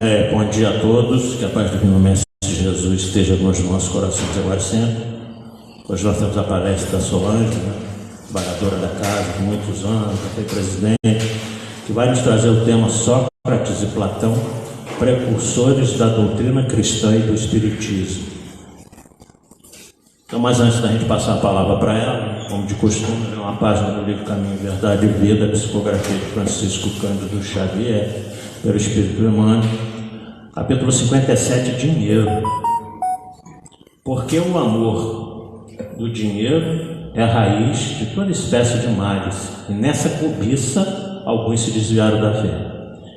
Bom dia a todos, que a paz do Divino Mestre Jesus esteja nos nossos corações agora e sempre. Hoje nós temos a palestra da Solange, trabalhadora da casa por muitos anos, já foi presidente, que vai nos trazer o tema Sócrates e Platão, precursores da doutrina cristã e do Espiritismo. Então, mas antes da gente passar a palavra para ela, como de costume, uma página do livro Caminho, Verdade e Vida, psicografia de Francisco Cândido Xavier, pelo Espírito Emmanuel, capítulo 57, Dinheiro. Porque o amor do dinheiro é a raiz de toda espécie de males, e nessa cobiça alguns se desviaram da fé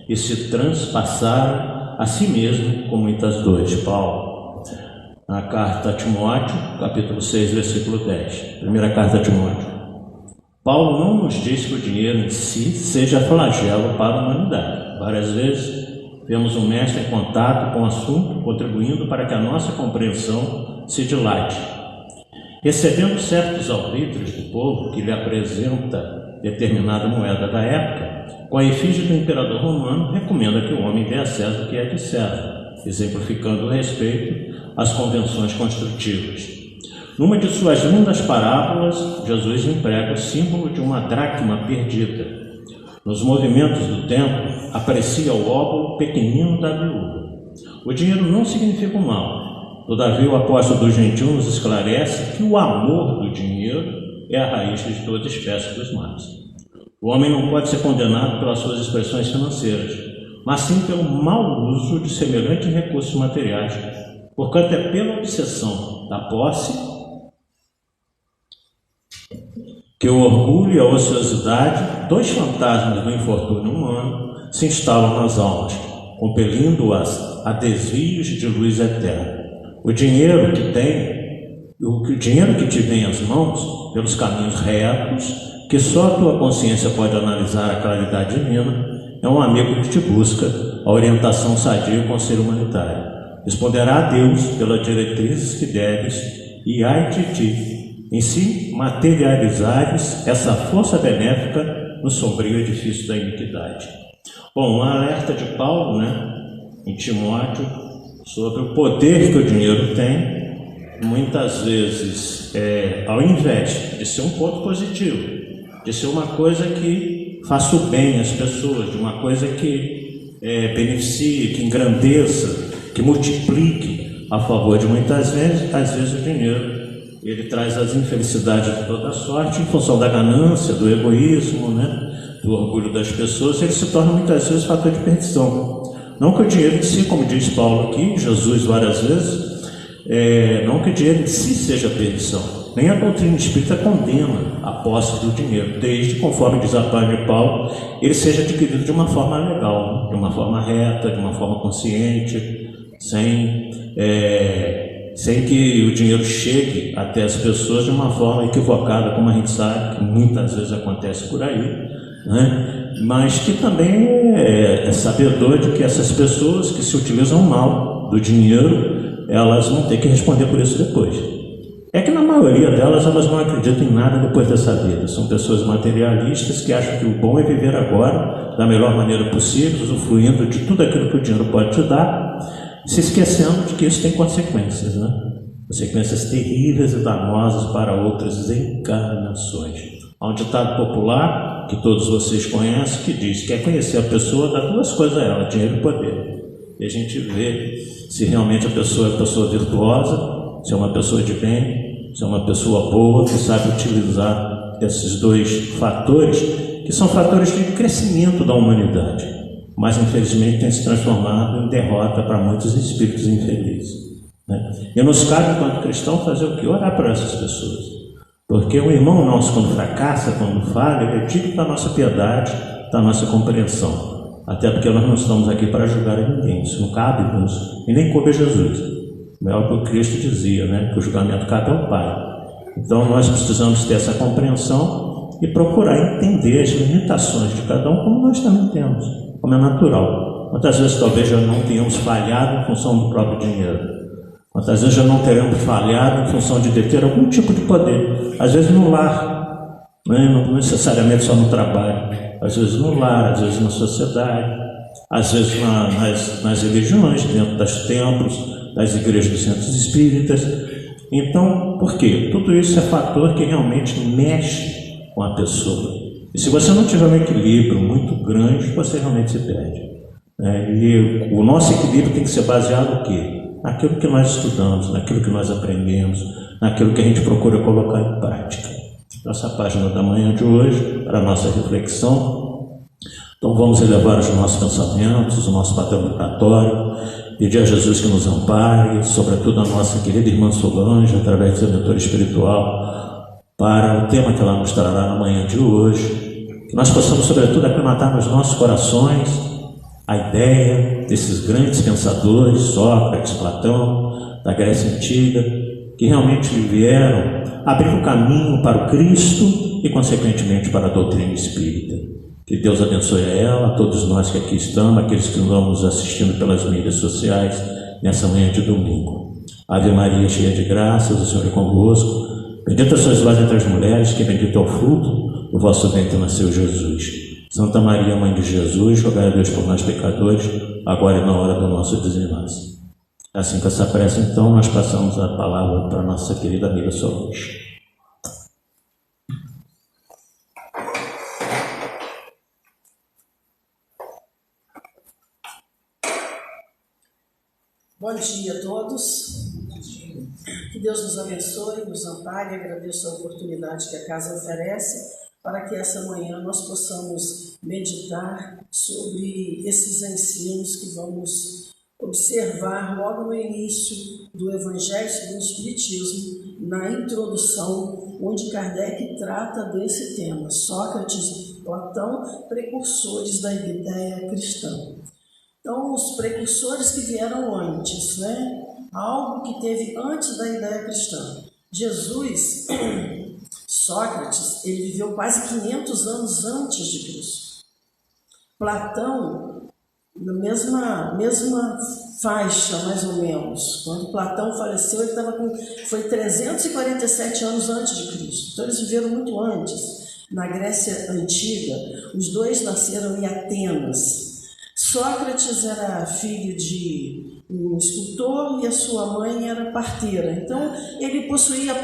e se transpassaram a si mesmo com muitas dores. Paulo, na carta a Timóteo, capítulo 6, versículo 10. Primeira carta a Timóteo. Paulo não nos diz que o dinheiro em si seja flagelo para a humanidade. Várias vezes vemos um mestre em contato com o assunto, contribuindo para que a nossa compreensão se dilate. Recebendo certos arbítrios do povo que lhe apresenta determinada moeda da época, com a efígie do imperador romano, recomenda que o homem dê a César o que é de César, exemplificando o respeito às convenções construtivas. Numa de suas lindas parábolas, Jesus emprega o símbolo de uma dracma perdida. Nos movimentos do templo, aprecia o óbolo pequenino da viúva. O dinheiro não significa o mal. Todavia, o apóstolo do Gentil nos esclarece que o amor do dinheiro é a raiz de toda espécie dos males. O homem não pode ser condenado pelas suas expressões financeiras, mas sim pelo mau uso de semelhantes recursos materiais, porquanto é pela obsessão da posse que o orgulho e a ociosidade, dois fantasmas do infortúnio humano, se instalam nas almas, compelindo-as a desvios de luz eterna. O dinheiro que te vem às mãos, pelos caminhos retos, que só a tua consciência pode analisar a claridade divina, é um amigo que te busca a orientação sadia e o conselho humanitário. Responderá a Deus pelas diretrizes que deves, e ai de ti, em si materializares essa força benéfica no sombrio edifício da iniquidade. Bom, um alerta de Paulo, em Timóteo, sobre o poder que o dinheiro tem, muitas vezes, ao invés de ser um ponto positivo, de ser uma coisa que faça o bem às pessoas, de uma coisa que beneficie, que engrandeça, que multiplique a favor de muitas vezes, às vezes o dinheiro ele traz as infelicidades de toda sorte em função da ganância, do egoísmo, do orgulho das pessoas. Ele se torna muitas vezes fator de perdição. Não que o dinheiro em si, como diz Paulo aqui, Jesus várias vezes, não que o dinheiro em si seja perdição. Nem a doutrina espírita condena a posse do dinheiro, desde, conforme diz a página de Paulo, ele seja adquirido de uma forma legal, de uma forma reta, de uma forma consciente, sem que o dinheiro chegue até as pessoas de uma forma equivocada, como a gente sabe, que muitas vezes acontece por aí, mas que também é sabedor de que essas pessoas que se utilizam mal do dinheiro, elas vão ter que responder por isso depois. É que na maioria delas, elas não acreditam em nada depois dessa vida. São pessoas materialistas que acham que o bom é viver agora, da melhor maneira possível, usufruindo de tudo aquilo que o dinheiro pode te dar, se esquecendo de que isso tem consequências, consequências terríveis e danosas para outras encarnações. Há um ditado popular, que todos vocês conhecem, que diz: quer conhecer a pessoa, dá duas coisas a ela, dinheiro e poder. E a gente vê se realmente a pessoa é uma pessoa virtuosa, se é uma pessoa de bem, se é uma pessoa boa, que sabe utilizar esses dois fatores, que são fatores de crescimento da humanidade, mas infelizmente tem se transformado em derrota para muitos espíritos infelizes. E nos cabe, enquanto cristão, fazer o que? Orar para essas pessoas. Porque um irmão nosso, quando fracassa, quando falha, ele é digno da nossa piedade, da nossa compreensão. Até porque nós não estamos aqui para julgar a ninguém, isso não cabe-nos, e nem coube a Jesus. É o que o Cristo dizia, que o julgamento cabe ao Pai. Então nós precisamos ter essa compreensão e procurar entender as limitações de cada um, como nós também temos, como é natural. Quantas vezes talvez já não tenhamos falhado em função do próprio dinheiro? Quantas vezes já não teremos falhado em função de deter algum tipo de poder? Às vezes no lar, não necessariamente só no trabalho, às vezes no lar, às vezes na sociedade. às vezes nas religiões, dentro dos templos, das igrejas dos centros espíritas. Então, por quê? Tudo isso é fator que realmente mexe com a pessoa. E se você não tiver um equilíbrio muito grande, você realmente se perde. E o nosso equilíbrio tem que ser baseado no quê? Naquilo que nós estudamos, naquilo que nós aprendemos, naquilo que a gente procura colocar em prática. Essa página da manhã de hoje, para a nossa reflexão. Então vamos elevar os nossos pensamentos, o nosso papel vibratório, pedir a Jesus que nos ampare, sobretudo a nossa querida irmã Solange, através do seu mentor espiritual, para o tema que ela nos trará na manhã de hoje, que nós possamos, sobretudo, aclimatar nos nossos corações a ideia desses grandes pensadores, Sócrates, Platão, da Grécia Antiga, que realmente vieram abrir o caminho para o Cristo e, consequentemente, para a doutrina espírita. Que Deus abençoe a ela, a todos nós que aqui estamos, aqueles que estão nos assistindo pelas mídias sociais, nessa manhã de domingo. Ave Maria, cheia de graças, o Senhor é convosco. Bendita sois vós entre as mulheres, que bendito é o fruto do vosso ventre nasceu Jesus. Santa Maria, Mãe de Jesus, rogai a Deus por nós pecadores, agora e na hora do nosso desenlace. Assim, com essa prece, então, nós passamos a palavra para a nossa querida amiga Solange. Bom dia a todos. Que Deus nos abençoe, nos ampare. Agradeço a oportunidade que a casa oferece para que essa manhã nós possamos meditar sobre esses ensinos que vamos observar logo no início do Evangelho segundo o Espiritismo, na introdução, onde Kardec trata desse tema, Sócrates e Platão, precursores da ideia cristã. Então, os precursores que vieram antes, algo que teve antes da ideia cristã. Jesus, Sócrates, ele viveu quase 500 anos antes de Cristo. Platão, na mesma faixa, mais ou menos. Quando Platão faleceu, foi 347 anos antes de Cristo. Então, eles viveram muito antes. Na Grécia Antiga, os dois nasceram em Atenas. Sócrates era filho de um escultor e a sua mãe era parteira. Então, ele possuía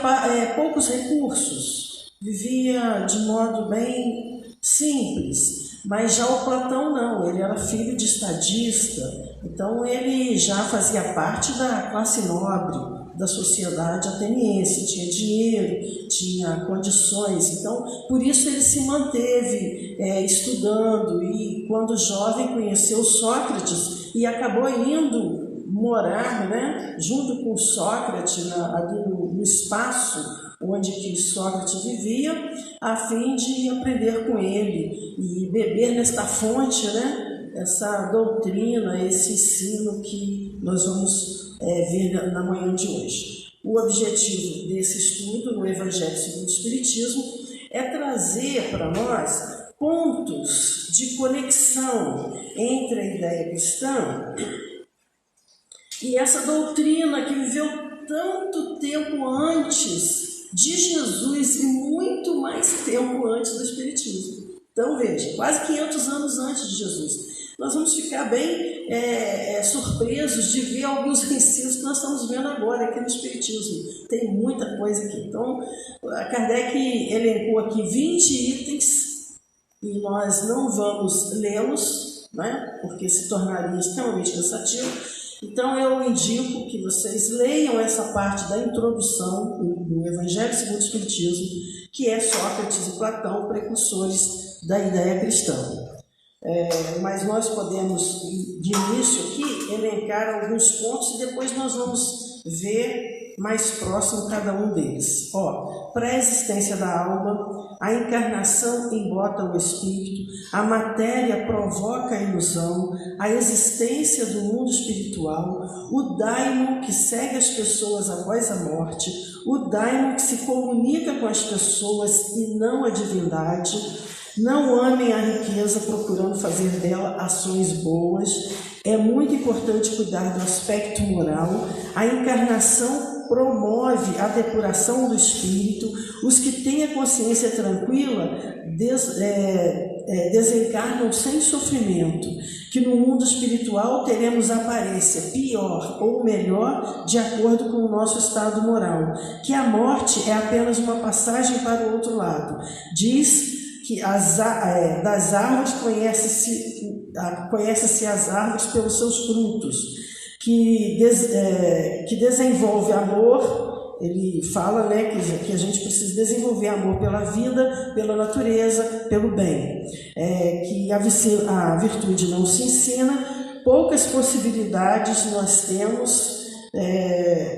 poucos recursos, vivia de modo bem simples. Mas já o Platão não, ele era filho de estadista, então ele já fazia parte da classe nobre da sociedade ateniense, tinha dinheiro, tinha condições, então por isso ele se manteve estudando e quando jovem conheceu Sócrates e acabou indo morar junto com Sócrates ali no espaço onde que Sócrates vivia, a fim de aprender com ele e beber nesta fonte, essa doutrina, esse ensino que nós vamos ver na manhã de hoje. O objetivo desse estudo no Evangelho segundo o Espiritismo é trazer para nós pontos de conexão entre a ideia cristã e essa doutrina que viveu tanto tempo antes de Jesus e muito mais tempo antes do Espiritismo. Então veja, quase 500 anos antes de Jesus. Nós vamos ficar bem surpresos de ver alguns ensinos que nós estamos vendo agora aqui no Espiritismo. Tem muita coisa aqui. Então, a Kardec elencou aqui 20 itens e nós não vamos lê-los, porque se tornaria extremamente cansativo. Então, eu indico que vocês leiam essa parte da introdução do Evangelho segundo o Espiritismo, que é Sócrates e Platão, precursores da ideia cristã. Mas nós podemos, de início aqui, elencar alguns pontos e depois nós vamos ver mais próximo cada um deles. Pré-existência da alma, a encarnação embota o espírito, a matéria provoca a ilusão, a existência do mundo espiritual, o daimon que segue as pessoas após a morte, o daimon que se comunica com as pessoas e não a divindade. Não amem a riqueza procurando fazer dela ações boas. É muito importante cuidar do aspecto moral. A encarnação promove a depuração do espírito. Os que têm a consciência tranquila desencarnam sem sofrimento, que no mundo espiritual teremos aparência pior ou melhor de acordo com o nosso estado moral, que a morte é apenas uma passagem para o outro lado. Diz que das árvores conhece-se as árvores pelos seus frutos, que desenvolve amor. Ele fala, né, que a gente precisa desenvolver amor pela vida, pela natureza, pelo bem. Que a virtude não se ensina. Poucas possibilidades nós temos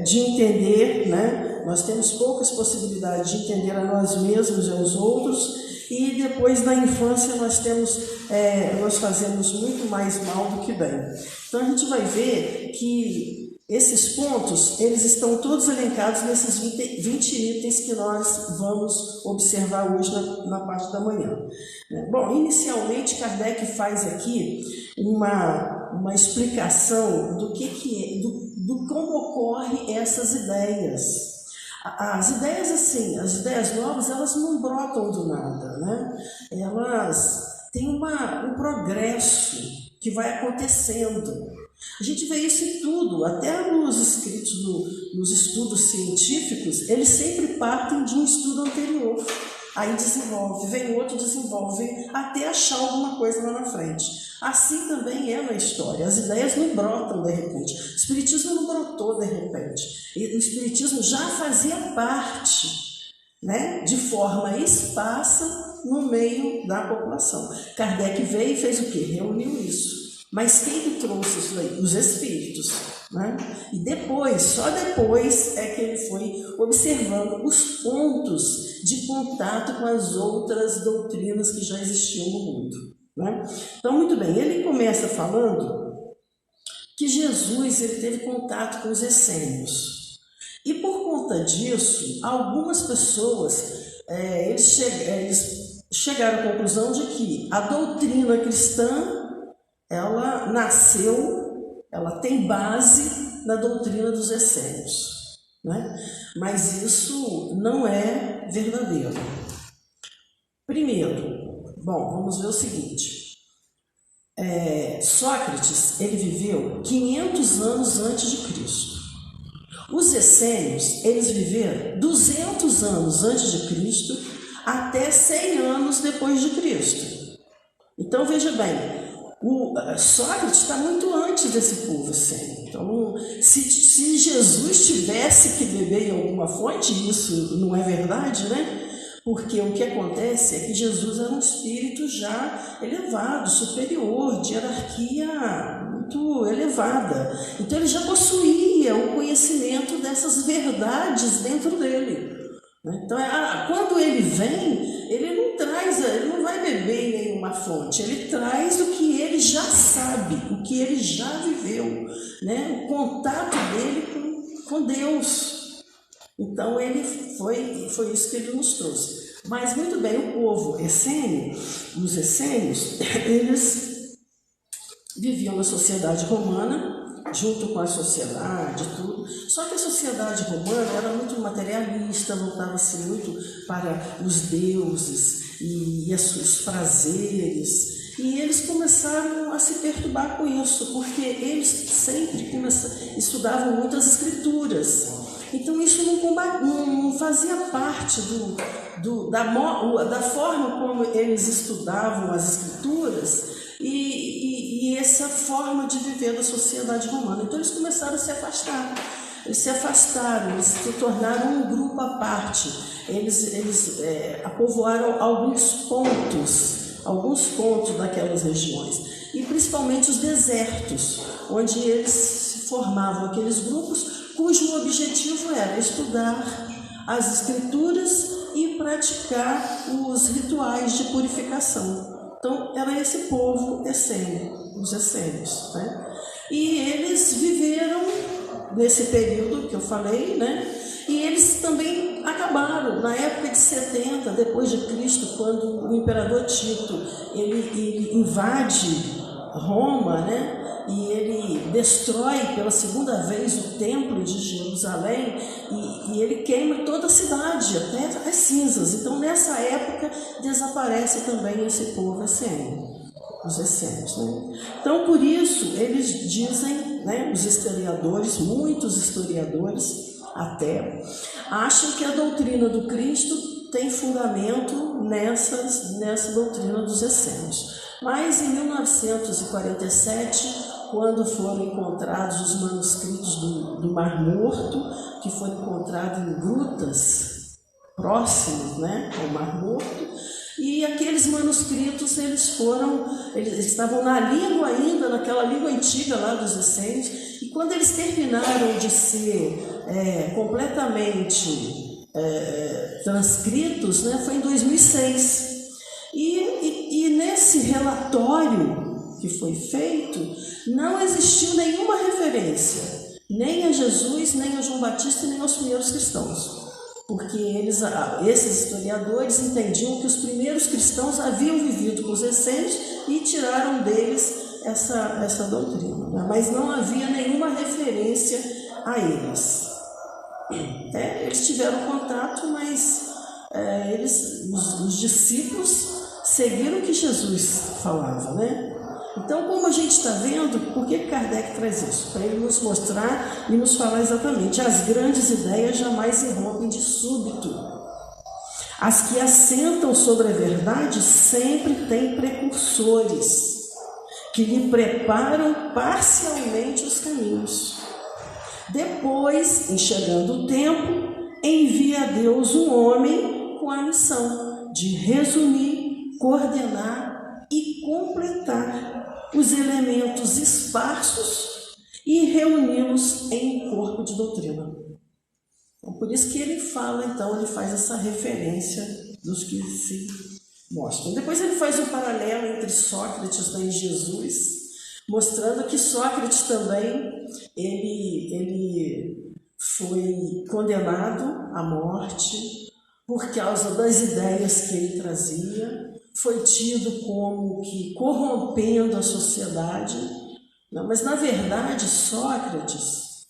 de entender, né? Nós temos poucas possibilidades de entender a nós mesmos e aos outros. E depois da infância nós fazemos muito mais mal do que bem. Então a gente vai ver que esses pontos, eles estão todos elencados nesses 20 itens que nós vamos observar hoje na parte da manhã. Bom, inicialmente Kardec faz aqui uma explicação do do como ocorrem essas ideias. As ideias assim, as ideias novas, elas não brotam do nada, né? Elas têm um progresso que vai acontecendo. A gente vê isso em tudo, até nos escritos, nos estudos científicos, eles sempre partem de um estudo anterior. Aí desenvolve, vem outro, desenvolve, até achar alguma coisa lá na frente. Assim também é na história. As ideias não brotam de repente. O Espiritismo não brotou de repente. O Espiritismo já fazia parte, né, de forma esparsa no meio da população. Kardec veio e fez o quê? Reuniu isso. Mas quem que trouxe isso aí? Os espíritos, né? E depois, só depois é que ele foi observando os pontos de contato com as outras doutrinas que já existiam no mundo, né? Então, muito bem, ele começa falando que Jesus ele teve contato com os essênios. E por conta disso, algumas pessoas eles chegaram à conclusão de que a doutrina cristã ela tem base na doutrina dos essênios, né? Mas isso não é verdadeiro. Primeiro, vamos ver o seguinte. Sócrates, ele viveu 500 anos antes de Cristo. Os essênios, eles viveram 200 anos antes de Cristo até 100 anos depois de Cristo. Então, veja bem, Sócrates está muito antes desse povo essênio. Então, se Jesus tivesse que beber em alguma fonte, isso não é verdade, né? Porque o que acontece é que Jesus era um espírito já elevado, superior, de hierarquia muito elevada. Então ele já possuía o conhecimento dessas verdades dentro dele. Então, quando ele vem, ele não vai beber em nenhuma fonte, ele traz o que ele já sabe, o que ele já viveu, né? O contato dele com Deus. Então, foi isso que ele nos trouxe. Mas, muito bem, o povo essênio, os essênios, eles viviam na sociedade romana, junto com a sociedade, tudo. Só que a sociedade romana era muito materialista, voltava-se muito para os deuses e os prazeres. E eles começaram a se perturbar com isso, porque eles sempre estudavam muitas escrituras. Então isso não fazia parte da forma como eles estudavam as escrituras e essa forma de viver da sociedade romana. Então eles começaram a se afastar. Eles se afastaram, eles se tornaram um grupo à parte. Eles povoaram alguns pontos daquelas regiões. E principalmente os desertos, onde eles formavam aqueles grupos cujo objetivo era estudar as escrituras e praticar os rituais de purificação. Então, era esse povo essênio, os essênios, né? E eles viveram nesse período que eu falei, né? E eles também acabaram na época de 70 depois de Cristo, quando o imperador Tito ele invade Roma, né? E ele destrói pela segunda vez o templo de Jerusalém e ele queima toda a cidade, até as cinzas. Então, nessa época, desaparece também esse povo essênio, os essênios, né? Então, por isso, eles dizem, né, os historiadores, muitos historiadores até, acham que a doutrina do Cristo tem fundamento nessa doutrina dos essênios. Mas em 1947, quando foram encontrados os manuscritos do Mar Morto, que foi encontrado em grutas próximas, né, ao Mar Morto, e aqueles manuscritos eles estavam na língua ainda, naquela língua antiga lá dos essênios, e quando eles terminaram de ser completamente transcritos, né, foi em 2006. E nesse relatório que foi feito, não existiu nenhuma referência, nem a Jesus, nem a João Batista, nem aos primeiros cristãos. Porque esses historiadores entendiam que os primeiros cristãos haviam vivido com os essênios e tiraram deles essa doutrina, né? Mas não havia nenhuma referência a eles. Eles tiveram contato, mas os discípulos seguiram o que Jesus falava, né? Então, como a gente está vendo, por que Kardec traz isso? Para ele nos mostrar e nos falar exatamente: as grandes ideias jamais irrompem de súbito. As que assentam sobre a verdade sempre têm precursores, que lhe preparam parcialmente os caminhos. Depois, enxergando o tempo, envia a Deus um homem com a missão de resumir, coordenar e completar os elementos esparsos e reuni-los em um corpo de doutrina. Então, por isso que ele fala, então, ele faz essa referência dos que se mostram. Depois ele faz um paralelo entre Sócrates e Jesus, mostrando que Sócrates também, ele foi condenado à morte por causa das ideias que ele trazia, foi tido como que corrompendo a sociedade. Não, mas na verdade Sócrates,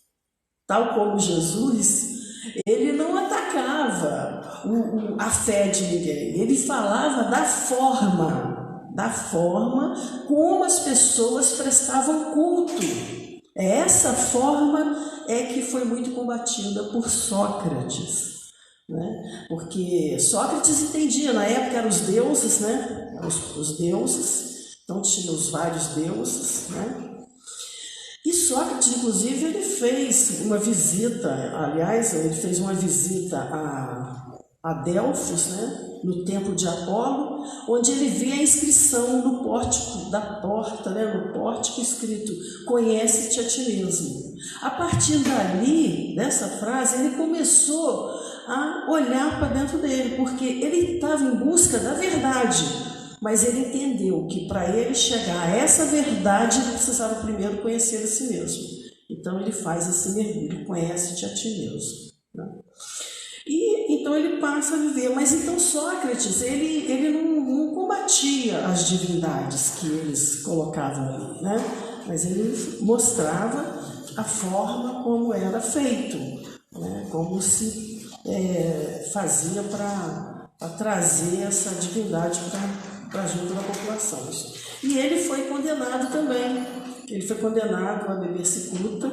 tal como Jesus, ele não atacava a fé de ninguém, ele falava da forma como as pessoas prestavam culto. Essa forma é que foi muito combatida por Sócrates, né? Porque Sócrates entendia, na época eram os deuses, né? Os deuses, então tinha os vários deuses, né? E Sócrates, inclusive, ele fez uma visita, ele fez uma visita a Delfos, né? No templo de Apolo, onde ele vê a inscrição no pórtico da porta, né? No pórtico escrito: conhece-te a ti mesmo. A partir dali, dessa frase, ele começou a olhar para dentro dele, porque ele estava em busca da verdade, mas ele entendeu que para ele chegar a essa verdade, ele precisava primeiro conhecer a si mesmo. Então ele faz esse mergulho: conhece-te a ti mesmo, né? E então ele passa a viver. Mas então Sócrates, ele não combatia as divindades que eles colocavam ali, né? Mas ele mostrava a forma como era feito, né? Como se fazia para trazer essa divindade para junto da população. E ele foi condenado também. Ele foi condenado a beber cicuta.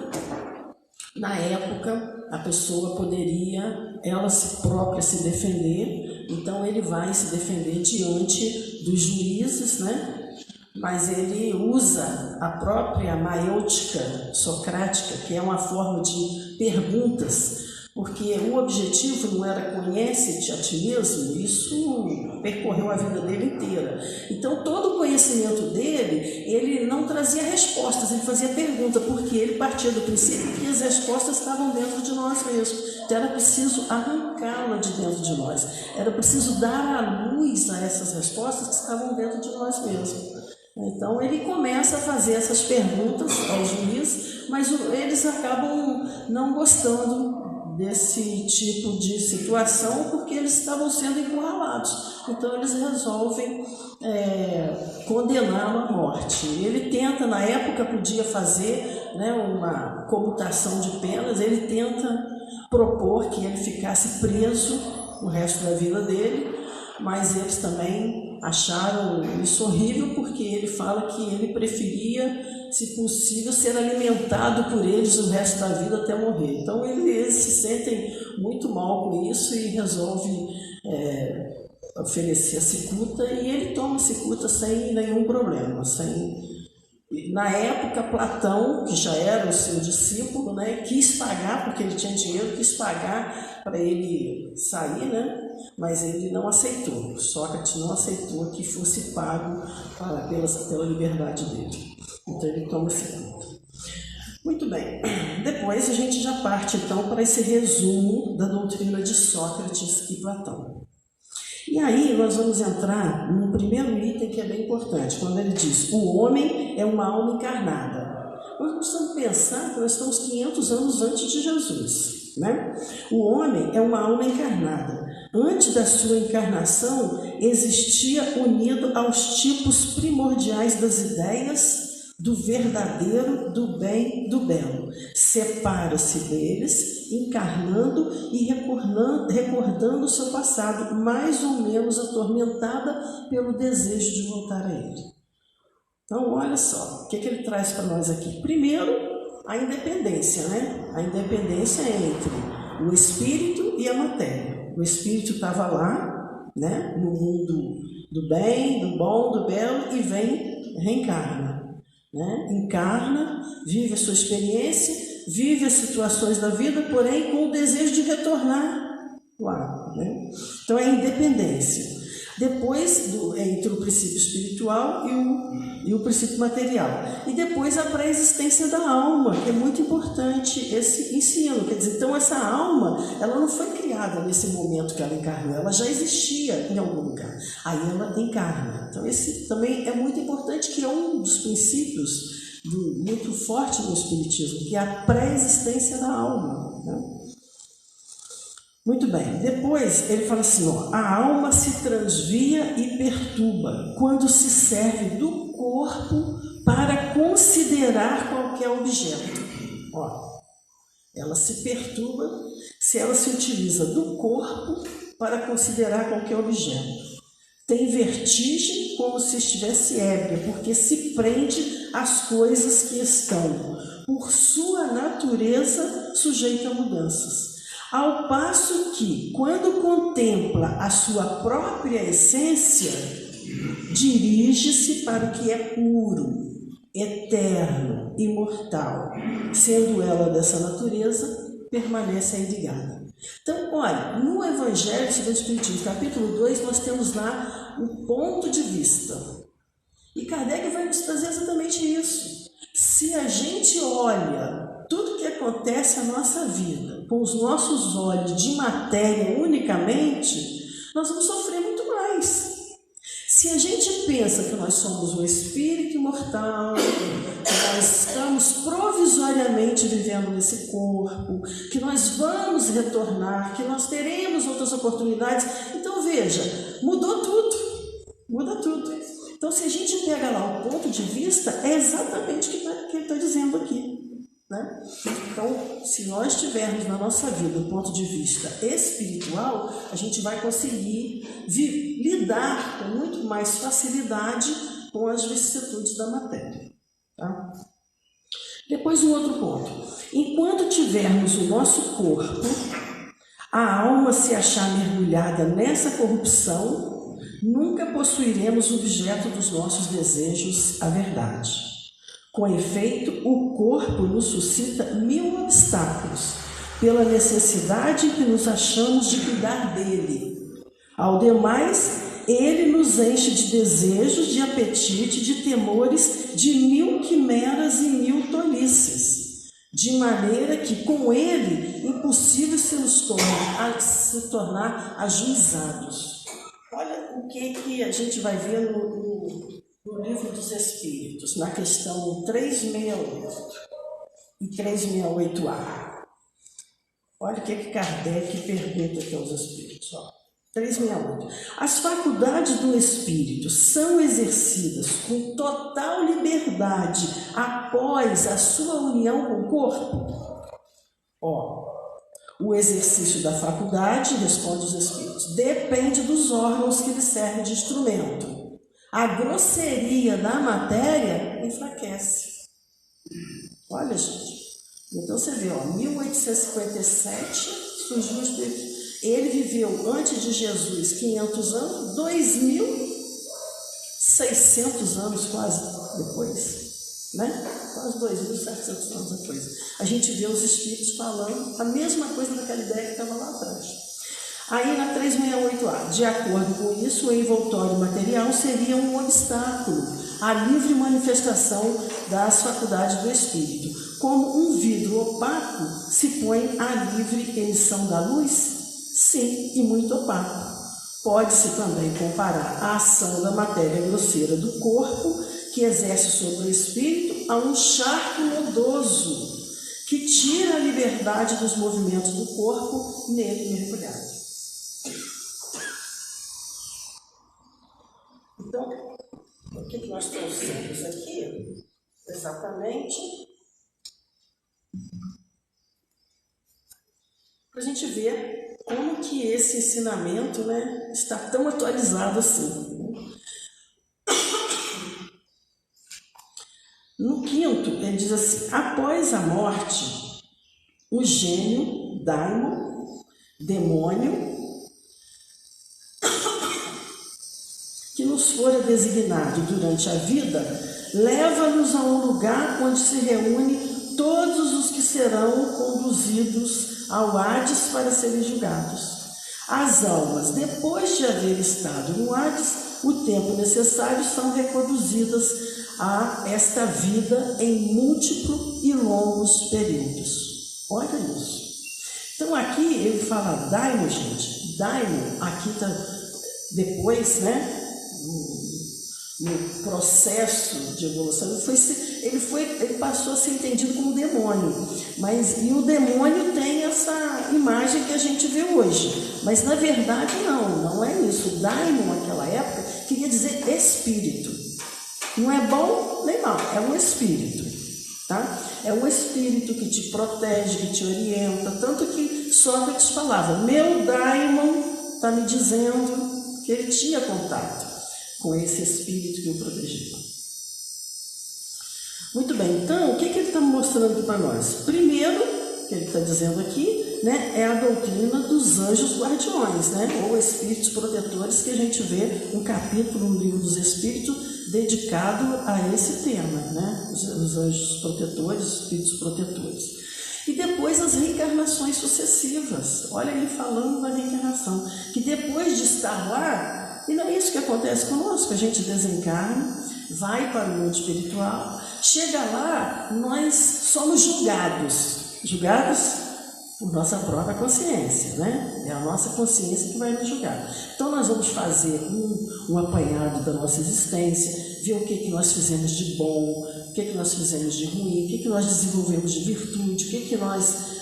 Na época, a pessoa poderia, ela própria, se defender. Então, ele vai se defender diante dos juízes, né? Mas ele usa a própria maêutica socrática, que é uma forma de perguntas, porque o objetivo não era conhece-te a ti mesmo, isso percorreu a vida dele inteira. Então, todo o conhecimento dele, ele não trazia respostas, ele fazia pergunta, porque ele partia do princípio que as respostas estavam dentro de nós mesmos. Então, era preciso arrancá-la de dentro de nós, era preciso dar a luz a essas respostas que estavam dentro de nós mesmos. Então, ele começa a fazer essas perguntas aos juízes, mas eles acabam não gostando desse tipo de situação, porque eles estavam sendo encurralados. Então eles resolvem condená-lo à morte. Ele tenta, na época podia fazer, né, uma comutação de penas, ele tenta propor que ele ficasse preso o resto da vida dele, mas eles também acharam isso horrível, porque ele fala que ele preferia, se possível, ser alimentado por eles o resto da vida até morrer. Então eles se sentem muito mal com isso e resolvem oferecer a cicuta, e ele toma a cicuta sem nenhum problema. Na época, Platão, que já era o seu discípulo, né, quis pagar, porque ele tinha dinheiro, quis pagar para ele sair, né? Mas ele não aceitou. Sócrates não aceitou que fosse pago pela liberdade dele. Então ele toma cicuta. Muito bem. Depois a gente já parte então para esse resumo da doutrina de Sócrates e Platão. E aí nós vamos entrar num primeiro item que é bem importante, quando ele diz: o homem é uma alma encarnada. Nós precisamos pensar que nós estamos 500 anos antes de Jesus, né? O homem é uma alma encarnada. Antes da sua encarnação, existia unido aos tipos primordiais das ideias, do verdadeiro, do bem, do belo. Separa-se deles, encarnando e recordando o seu passado, mais ou menos atormentada pelo desejo de voltar a ele. Então, olha só, o que ele traz para nós aqui? Primeiro, a independência, né? A independência entre o espírito e a matéria. O espírito estava lá, né, no mundo do bem, do bom, do belo, e reencarna. Né? Encarna, vive a sua experiência, vive as situações da vida, porém com o desejo de retornar lá. Né? Então é a independência. Depois, entre o princípio espiritual e o princípio material. E depois a pré-existência da alma, que é muito importante esse ensino. Quer dizer, então essa alma, ela não foi criada nesse momento que ela encarnou, ela já existia em algum lugar. Aí ela encarna. Então esse também é muito importante, que é um dos princípios muito forte no Espiritismo, que é a pré-existência da alma. Né? Muito bem, depois ele fala assim, a alma se transvia e perturba quando se serve do corpo para considerar qualquer objeto. Ela se perturba se ela se utiliza do corpo para considerar qualquer objeto. Tem vertigem como se estivesse ébria, porque se prende às coisas que estão, por sua natureza, sujeitas a mudanças. Ao passo que, quando contempla a sua própria essência, dirige-se para o que é puro, eterno, imortal. Sendo ela dessa natureza, permanece aí ligada. Então, olha, no Evangelho segundo o Espiritismo, capítulo 2, nós temos lá um ponto de vista. E Kardec vai nos trazer exatamente isso. Se a gente olha tudo que acontece na nossa vida com os nossos olhos de matéria unicamente, nós vamos sofrer muito mais. Se a gente pensa que nós somos um espírito imortal, que nós estamos provisoriamente vivendo nesse corpo, que nós vamos retornar, que nós teremos outras oportunidades, então veja, mudou tudo, muda tudo. Então se a gente pega lá o ponto de vista, é exatamente o que ele está dizendo aqui. Né? Então, se nós tivermos na nossa vida o ponto de vista espiritual, a gente vai conseguir lidar com muito mais facilidade com as vicissitudes da matéria. Tá? Depois, um outro ponto. Enquanto tivermos o nosso corpo, a alma se achar mergulhada nessa corrupção, nunca possuiremos o objeto dos nossos desejos, a verdade. Com efeito, o corpo nos suscita 1000 obstáculos, pela necessidade que nos achamos de cuidar dele. Ao demais, ele nos enche de desejos, de apetite, de temores, de 1000 quimeras e 1000 tolices, de maneira que, com ele, impossível se nos tornar ajuizados. Olha o que a gente vai ver no Livro dos Espíritos, na questão 368 e 368A. Olha o que Kardec pergunta aqui aos espíritos. 368. As faculdades do espírito são exercidas com total liberdade após a sua união com o corpo? O exercício da faculdade, responde os espíritos, depende dos órgãos que lhe servem de instrumento. A grosseria da matéria enfraquece. Olha, gente. Então você vê, 1857 surgiu o espírito. Ele viveu antes de Jesus 500 anos, 2.600 anos quase depois, né? Quase 2.700 anos depois. A gente vê os espíritos falando a mesma coisa daquela ideia que estava lá atrás. Aí na 368A, de acordo com isso, o envoltório material seria um obstáculo à livre manifestação das faculdades do espírito. Como um vidro opaco se põe à livre emissão da luz? Sim, e muito opaco. Pode-se também comparar a ação da matéria grosseira do corpo, que exerce sobre o espírito, a um charco lodoso, que tira a liberdade dos movimentos do corpo nele mergulhado. Então, o que nós trouxemos aqui? Exatamente para a gente ver como que esse ensinamento, né, está tão atualizado assim. No quinto, ele diz assim: após a morte, o gênio, daimon, demônio, que nos fora designado durante a vida, leva-nos a um lugar onde se reúne todos os que serão conduzidos ao Hades para serem julgados. As almas, depois de haver estado no Hades, o tempo necessário são reconduzidas a esta vida em múltiplos e longos períodos. Olha isso. Então aqui ele fala daimon, gente. Daimon, aqui está depois, né? No processo de evolução, ele passou a ser entendido como demônio, e o demônio tem essa imagem que a gente vê hoje, mas na verdade não é isso. O daimon naquela época queria dizer espírito, não é bom nem mal, é um espírito, tá? É um espírito que te protege, que te orienta, tanto que Sócrates falava, meu daimon está me dizendo que ele tinha contato com esse espírito que o protegia. Muito bem, então, o que ele está mostrando para nós? Primeiro, que ele está dizendo aqui, né, é a doutrina dos anjos guardiões, né, ou espíritos protetores, que a gente vê um capítulo no Livro dos Espíritos dedicado a esse tema, né, os anjos protetores, os espíritos protetores. E depois as reencarnações sucessivas. Olha ele falando da reencarnação, que depois de estar lá, e não é isso que acontece conosco, a gente desencarna, vai para o mundo espiritual, chega lá, nós somos julgados por nossa própria consciência, né? É a nossa consciência que vai nos julgar. Então nós vamos fazer um apanhado da nossa existência, ver o que nós fizemos de bom, o que nós fizemos de ruim, o que nós desenvolvemos de virtude, o que nós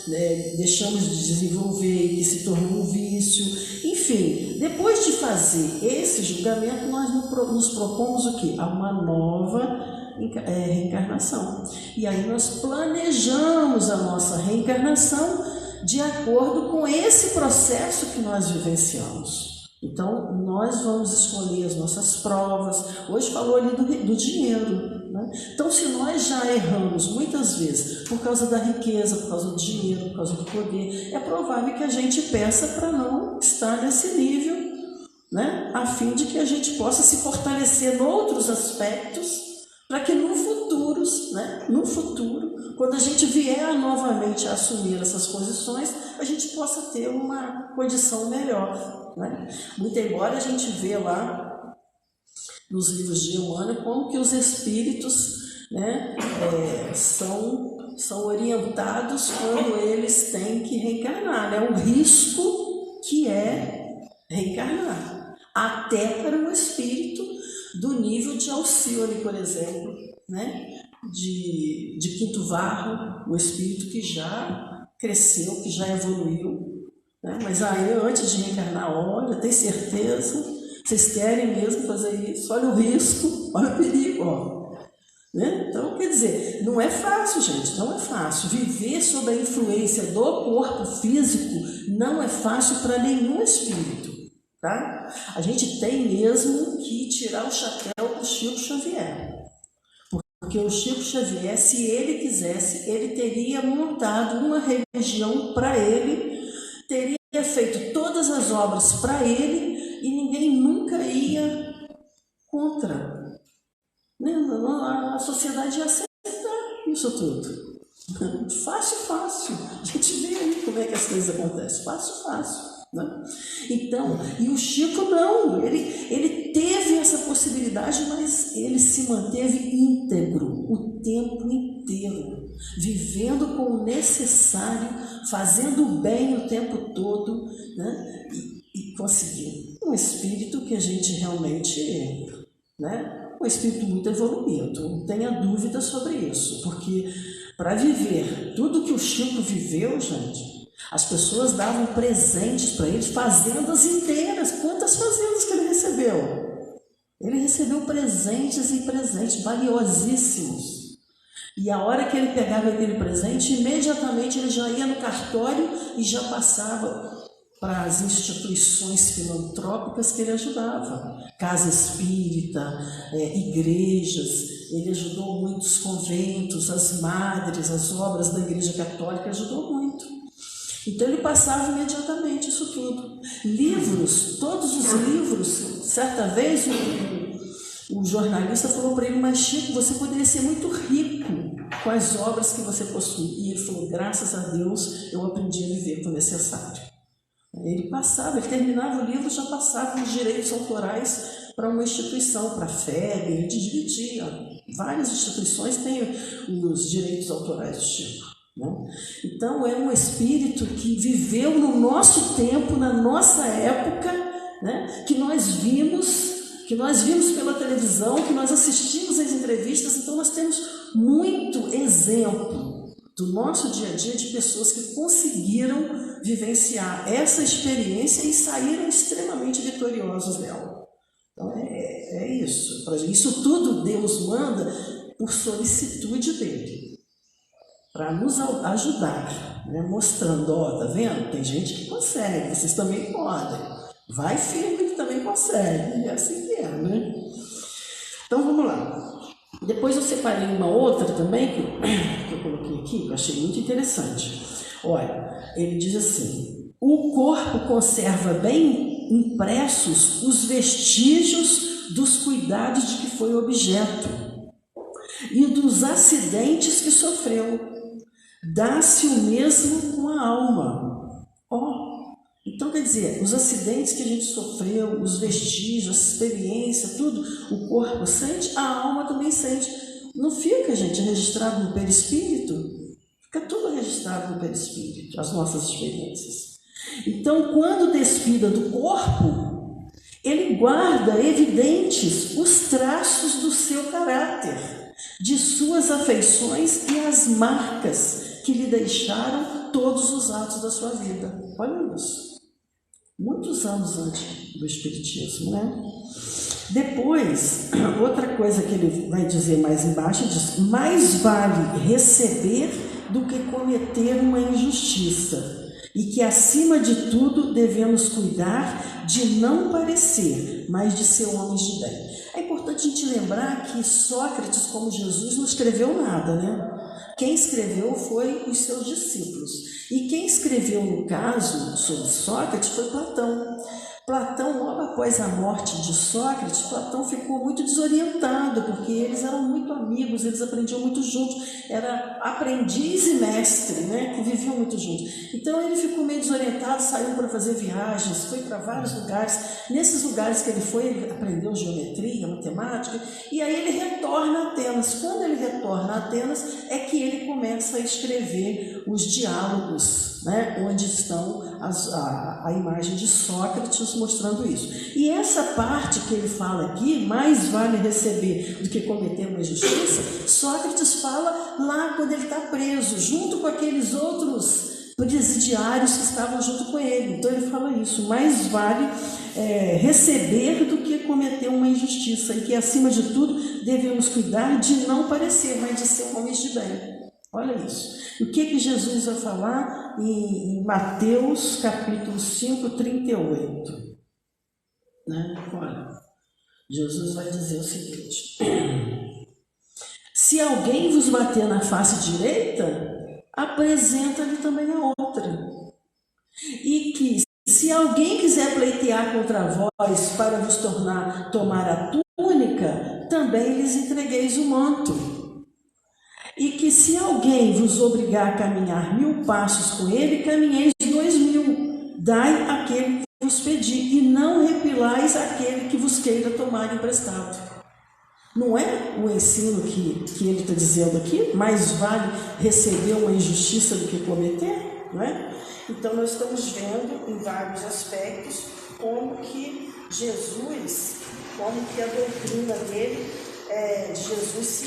deixamos de desenvolver e que se tornou um vício. Enfim, depois de fazer esse julgamento, nós nos propomos o quê? A uma nova reencarnação. E aí nós planejamos a nossa reencarnação de acordo com esse processo que nós vivenciamos. Então, nós vamos escolher as nossas provas. Hoje falou ali do dinheiro, né? Então, se nós já erramos muitas vezes por causa da riqueza, por causa do dinheiro, por causa do poder, é provável que a gente peça para não estar nesse nível, né? A fim de que a gente possa se fortalecer em outros aspectos, para que no futuro, quando a gente vier novamente a assumir essas posições, a gente possa ter uma condição melhor, né? Muito embora a gente vê lá nos livros de Emmanuel como que os espíritos, né, são orientados quando eles têm que reencarnar, né? O risco que é reencarnar, até para o espírito do nível de Alcione, por exemplo, né? de Quinto Varro, o espírito que já cresceu, que já evoluiu, né? Mas aí, antes de reencarnar, olha, tem certeza? Vocês querem mesmo fazer isso? Olha o risco, olha o perigo, ó. Né? Então, quer dizer, não é fácil, gente, não é fácil. Viver sob a influência do corpo físico não é fácil para nenhum espírito, tá? A gente tem mesmo que tirar o chapéu do Chico Xavier. Porque o Chico Xavier, se ele quisesse, ele teria montado uma religião para ele, teria feito todas as obras para ele e ninguém nunca ia contra. A sociedade ia aceitar isso tudo. Fácil, fácil. A gente vê aí como é que as coisas acontecem. Fácil, fácil. Né? Então, e o Chico não. Ele teve essa possibilidade, mas ele se manteve íntegro o tempo inteiro. Vivendo com o necessário, fazendo o bem o tempo todo, né? E conseguiu. Um espírito que a gente realmente... né? Um espírito muito evoluído, não tenha dúvida sobre isso, porque para viver tudo que o Chico viveu, gente, as pessoas davam presentes para ele, fazendas inteiras. Quantas fazendas que ele recebeu? Ele recebeu presentes e presentes valiosíssimos. E a hora que ele pegava aquele presente, imediatamente ele já ia no cartório e já passava para as instituições filantrópicas que ele ajudava, casa espírita, igrejas. Ele ajudou muitos conventos, as madres, as obras da Igreja Católica, ajudou muito. Então ele passava imediatamente isso tudo. Livros, todos os livros. Certa vez o jornalista falou para ele: mas Chico, você poderia ser muito rico com as obras que você possui. E ele falou: graças a Deus eu aprendi a viver com o necessário. Ele passava, ele terminava o livro, já passava os direitos autorais para uma instituição, para a FEB, ele dividia. Várias instituições têm os direitos autorais do Chico. Né? Então, é um espírito que viveu no nosso tempo, na nossa época, né? que nós vimos pela televisão, que nós assistimos às entrevistas. Então, nós temos muito exemplo do nosso dia a dia de pessoas que conseguiram vivenciar essa experiência e saíram extremamente vitoriosos dela. Então é isso. Isso tudo Deus manda por solicitude dele, para nos ajudar, né? Mostrando, ó, tá vendo? Tem gente que consegue, vocês também podem. Vai firme que também consegue. E é assim que é, né? Então vamos lá. Depois eu separei uma outra também, que eu coloquei aqui, que eu achei muito interessante. Olha, ele diz assim: o corpo conserva bem impressos os vestígios dos cuidados de que foi objeto e dos acidentes que sofreu. Dá-se o mesmo com a alma. Então, quer dizer, os acidentes que a gente sofreu, os vestígios, a experiência, tudo, o corpo sente, a alma também sente. Não fica, gente, registrado no perispírito? Fica tudo registrado no perispírito, as nossas experiências. Então, quando despida do corpo, ele guarda evidentes os traços do seu caráter, de suas afeições e as marcas que lhe deixaram todos os atos da sua vida. Olha isso. Muitos anos antes do Espiritismo, né? Depois, outra coisa que ele vai dizer mais embaixo, diz: mais vale receber do que cometer uma injustiça, e que, acima de tudo, devemos cuidar de não parecer, mas de ser homens de bem. É importante a gente lembrar que Sócrates, como Jesus, não escreveu nada, né? Quem escreveu foi os seus discípulos. E quem escreveu, no caso, sobre Sócrates foi Platão. Platão, logo após a morte de Sócrates, Platão ficou muito desorientado, porque eles eram muito amigos, eles aprendiam muito juntos, era aprendiz e mestre, né, que viviam muito juntos. Então ele ficou meio desorientado, saiu para fazer viagens, foi para vários lugares. Nesses lugares que ele foi, ele aprendeu geometria, matemática, e aí ele retorna a Atenas. Quando ele retorna a Atenas, é que ele começa a escrever os diálogos, né, onde estão a imagem de Sócrates mostrando isso. E essa parte que ele fala aqui, mais vale receber do que cometer uma injustiça, Sócrates fala lá quando ele está preso, junto com aqueles outros presidiários que estavam junto com ele. Então ele fala isso: mais vale receber do que cometer uma injustiça, e que acima de tudo devemos cuidar de não parecer, mas de ser homens de bem. Olha isso. O que Jesus vai falar em Mateus capítulo 5, 38? Né? Olha, Jesus vai dizer o seguinte: se alguém vos bater na face direita, apresenta-lhe também a outra. E que, se alguém quiser pleitear contra vós para vos tomar a túnica, também lhes entregueis o manto. E que, se alguém vos obrigar a caminhar 1000 passos com ele, caminheis 2000. Dai aquele que vos pedir, e não repilais aquele que vos queira tomar emprestado. Não é o ensino que ele está dizendo aqui? Mais vale receber uma injustiça do que cometer? Não é? Então, nós estamos vendo em vários aspectos como que Jesus, como que a doutrina dele, de Jesus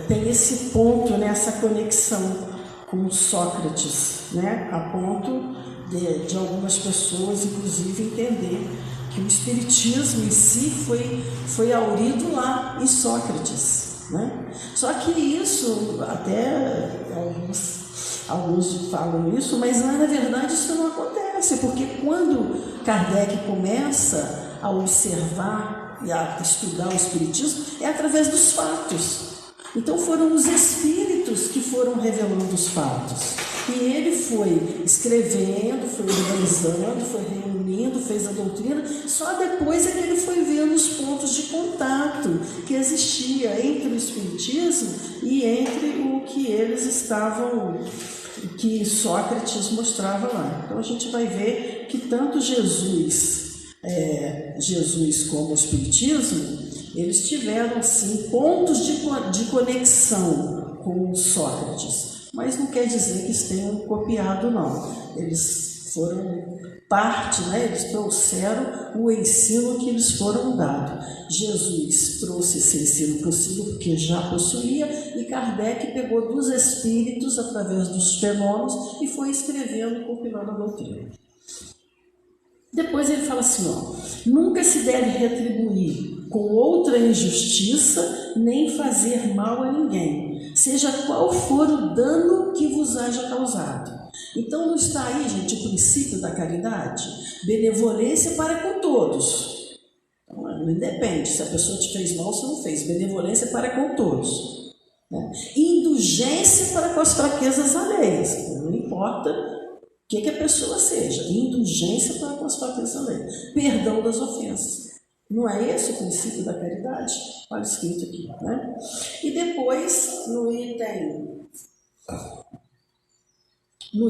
tem esse ponto, nessa conexão com Sócrates, né? A ponto de algumas pessoas, inclusive, entender que o espiritismo em si foi aurido lá em Sócrates, né? Só que isso, até alguns falam isso, mas na verdade isso não acontece, porque quando Kardec começa a observar e a estudar o espiritismo, é através dos fatos. Então foram os espíritos que foram revelando os fatos. E ele foi escrevendo, foi organizando, foi reunindo, fez a doutrina. Só depois é que ele foi vendo os pontos de contato que existia entre o espiritismo e entre o que eles estavam, que Sócrates mostrava lá. Então a gente vai ver que tanto Jesus como o espiritismo, eles tiveram sim pontos de conexão com Sócrates. Mas não quer dizer que eles tenham copiado, não. Eles foram parte, né? Eles trouxeram o ensino que eles foram dados. Jesus trouxe esse ensino consigo porque já possuía, e Kardec pegou dos espíritos através dos fenômenos e foi escrevendo e compilando a doutrina. Depois ele fala assim, nunca se deve retribuir com outra injustiça, nem fazer mal a ninguém, seja qual for o dano que vos haja causado. Então não está aí, gente, o princípio da caridade? Benevolência para com todos. Então, não depende, se a pessoa te fez mal, você não fez. Benevolência para com todos. Né? Indulgência para com as fraquezas alheias. Não importa o que a pessoa seja. Indulgência para com as fraquezas alheias. Perdão das ofensas. Não é esse o princípio da caridade? Olha escrito aqui, né? E depois, no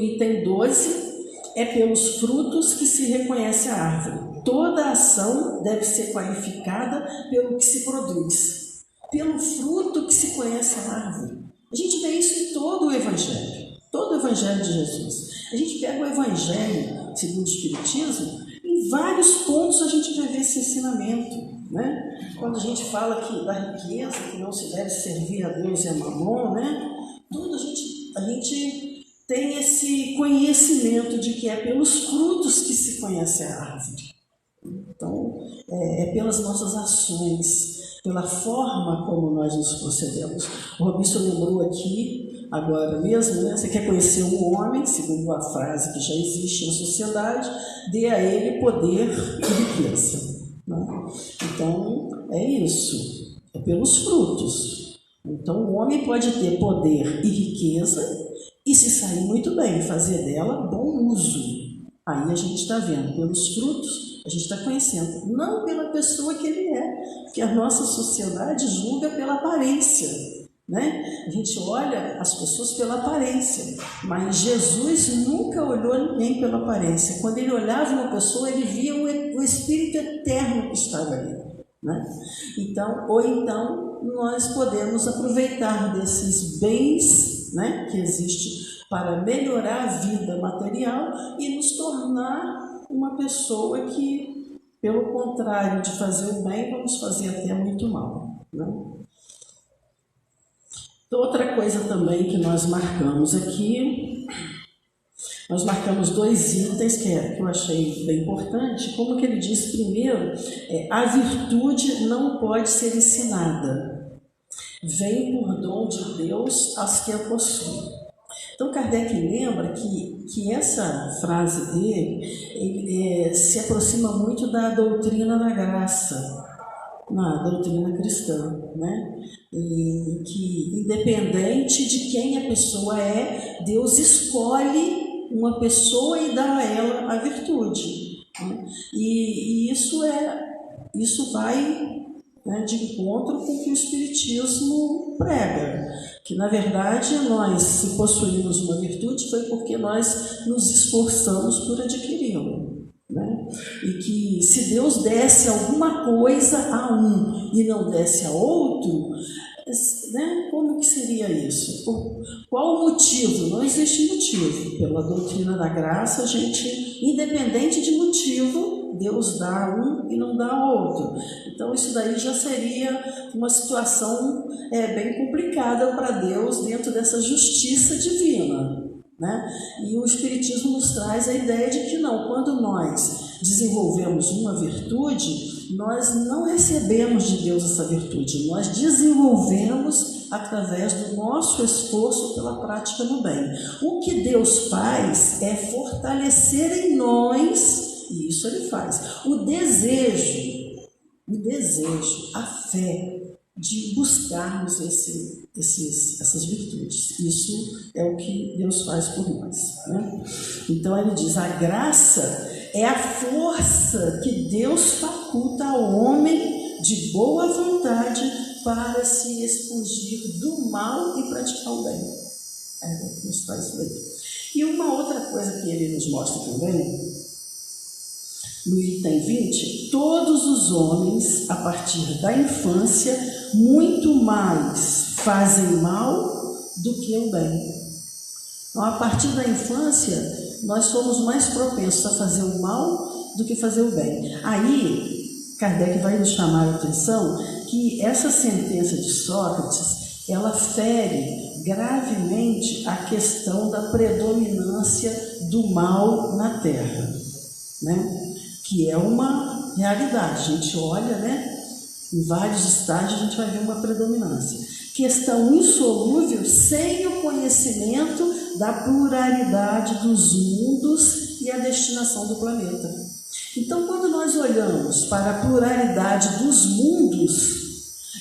item 12, é pelos frutos que se reconhece a árvore. Toda ação deve ser qualificada pelo que se produz. Pelo fruto que se conhece a árvore. A gente vê isso em todo o Evangelho. Todo o Evangelho de Jesus. A gente pega o Evangelho, segundo o Espiritismo, em vários pontos a gente vai ver esse ensinamento, né? Quando a gente fala da riqueza, que não se deve servir a Deus e a Mamon, né? Tudo a gente tem esse conhecimento de que é pelos frutos que se conhece a árvore. Então, é pelas nossas ações, pela forma como nós nos procedemos. O Robson lembrou aqui, agora mesmo, né? Você quer conhecer um homem, segundo a frase que já existe na sociedade, dê a ele poder e riqueza. Né? Então, é isso, é pelos frutos. Então, o homem pode ter poder e riqueza e se sair muito bem, fazer dela bom uso. Aí a gente está vendo, pelos frutos, a gente está conhecendo, não pela pessoa que ele é, porque a nossa sociedade julga pela aparência. Né? A gente olha as pessoas pela aparência, mas Jesus nunca olhou ninguém pela aparência. Quando ele olhava uma pessoa, ele via o Espírito eterno que estava ali. Né? Então, nós podemos aproveitar desses bens, né, que existem para melhorar a vida material e nos tornar uma pessoa que, pelo contrário de fazer o bem, vamos fazer até muito mal. Né? Outra coisa também que nós marcamos aqui, nós marcamos 2 itens que eu achei bem importante. Como que ele diz primeiro, a virtude não pode ser ensinada, vem por dom de Deus aos que a possuem. Então Kardec lembra que essa frase dele se aproxima muito da doutrina da graça, na doutrina cristã, né? E que independente de quem a pessoa é, Deus escolhe uma pessoa e dá a ela a virtude, né? E isso vai, né, de encontro com o que o Espiritismo prega, que na verdade nós, se possuímos uma virtude, foi porque nós nos esforçamos por adquiri-la, né? E que se Deus desse alguma coisa a um e não desse a outro, né, como que seria isso? Qual o motivo? Não existe motivo. Pela doutrina da graça, a gente, independente de motivo, Deus dá a um e não dá a outro. Então isso daí já seria uma situação bem complicada para Deus dentro dessa justiça divina, né? E o Espiritismo nos traz a ideia de que não, quando nós desenvolvemos uma virtude, nós não recebemos de Deus essa virtude, nós desenvolvemos através do nosso esforço pela prática do bem. O que Deus faz é fortalecer em nós, e isso Ele faz, o desejo, a fé de buscarmos essas virtudes. Isso é o que Deus faz por nós, né? Então ele diz, a graça é a força que Deus faculta ao homem de boa vontade para se expungir do mal e praticar o bem. Nos traz isso daí. E uma outra coisa que ele nos mostra também, no item 20, todos os homens, a partir da infância, muito mais fazem mal do que o bem. Então, a partir da infância, nós somos mais propensos a fazer o mal do que fazer o bem. Aí, Kardec vai nos chamar a atenção que essa sentença de Sócrates, ela fere gravemente a questão da predominância do mal na Terra, né? Que é uma realidade. A gente olha, né? Em vários estágios a gente vai ver uma predominância. Questão insolúvel sem o conhecimento da pluralidade dos mundos e a destinação do planeta. Então, quando nós olhamos para a pluralidade dos mundos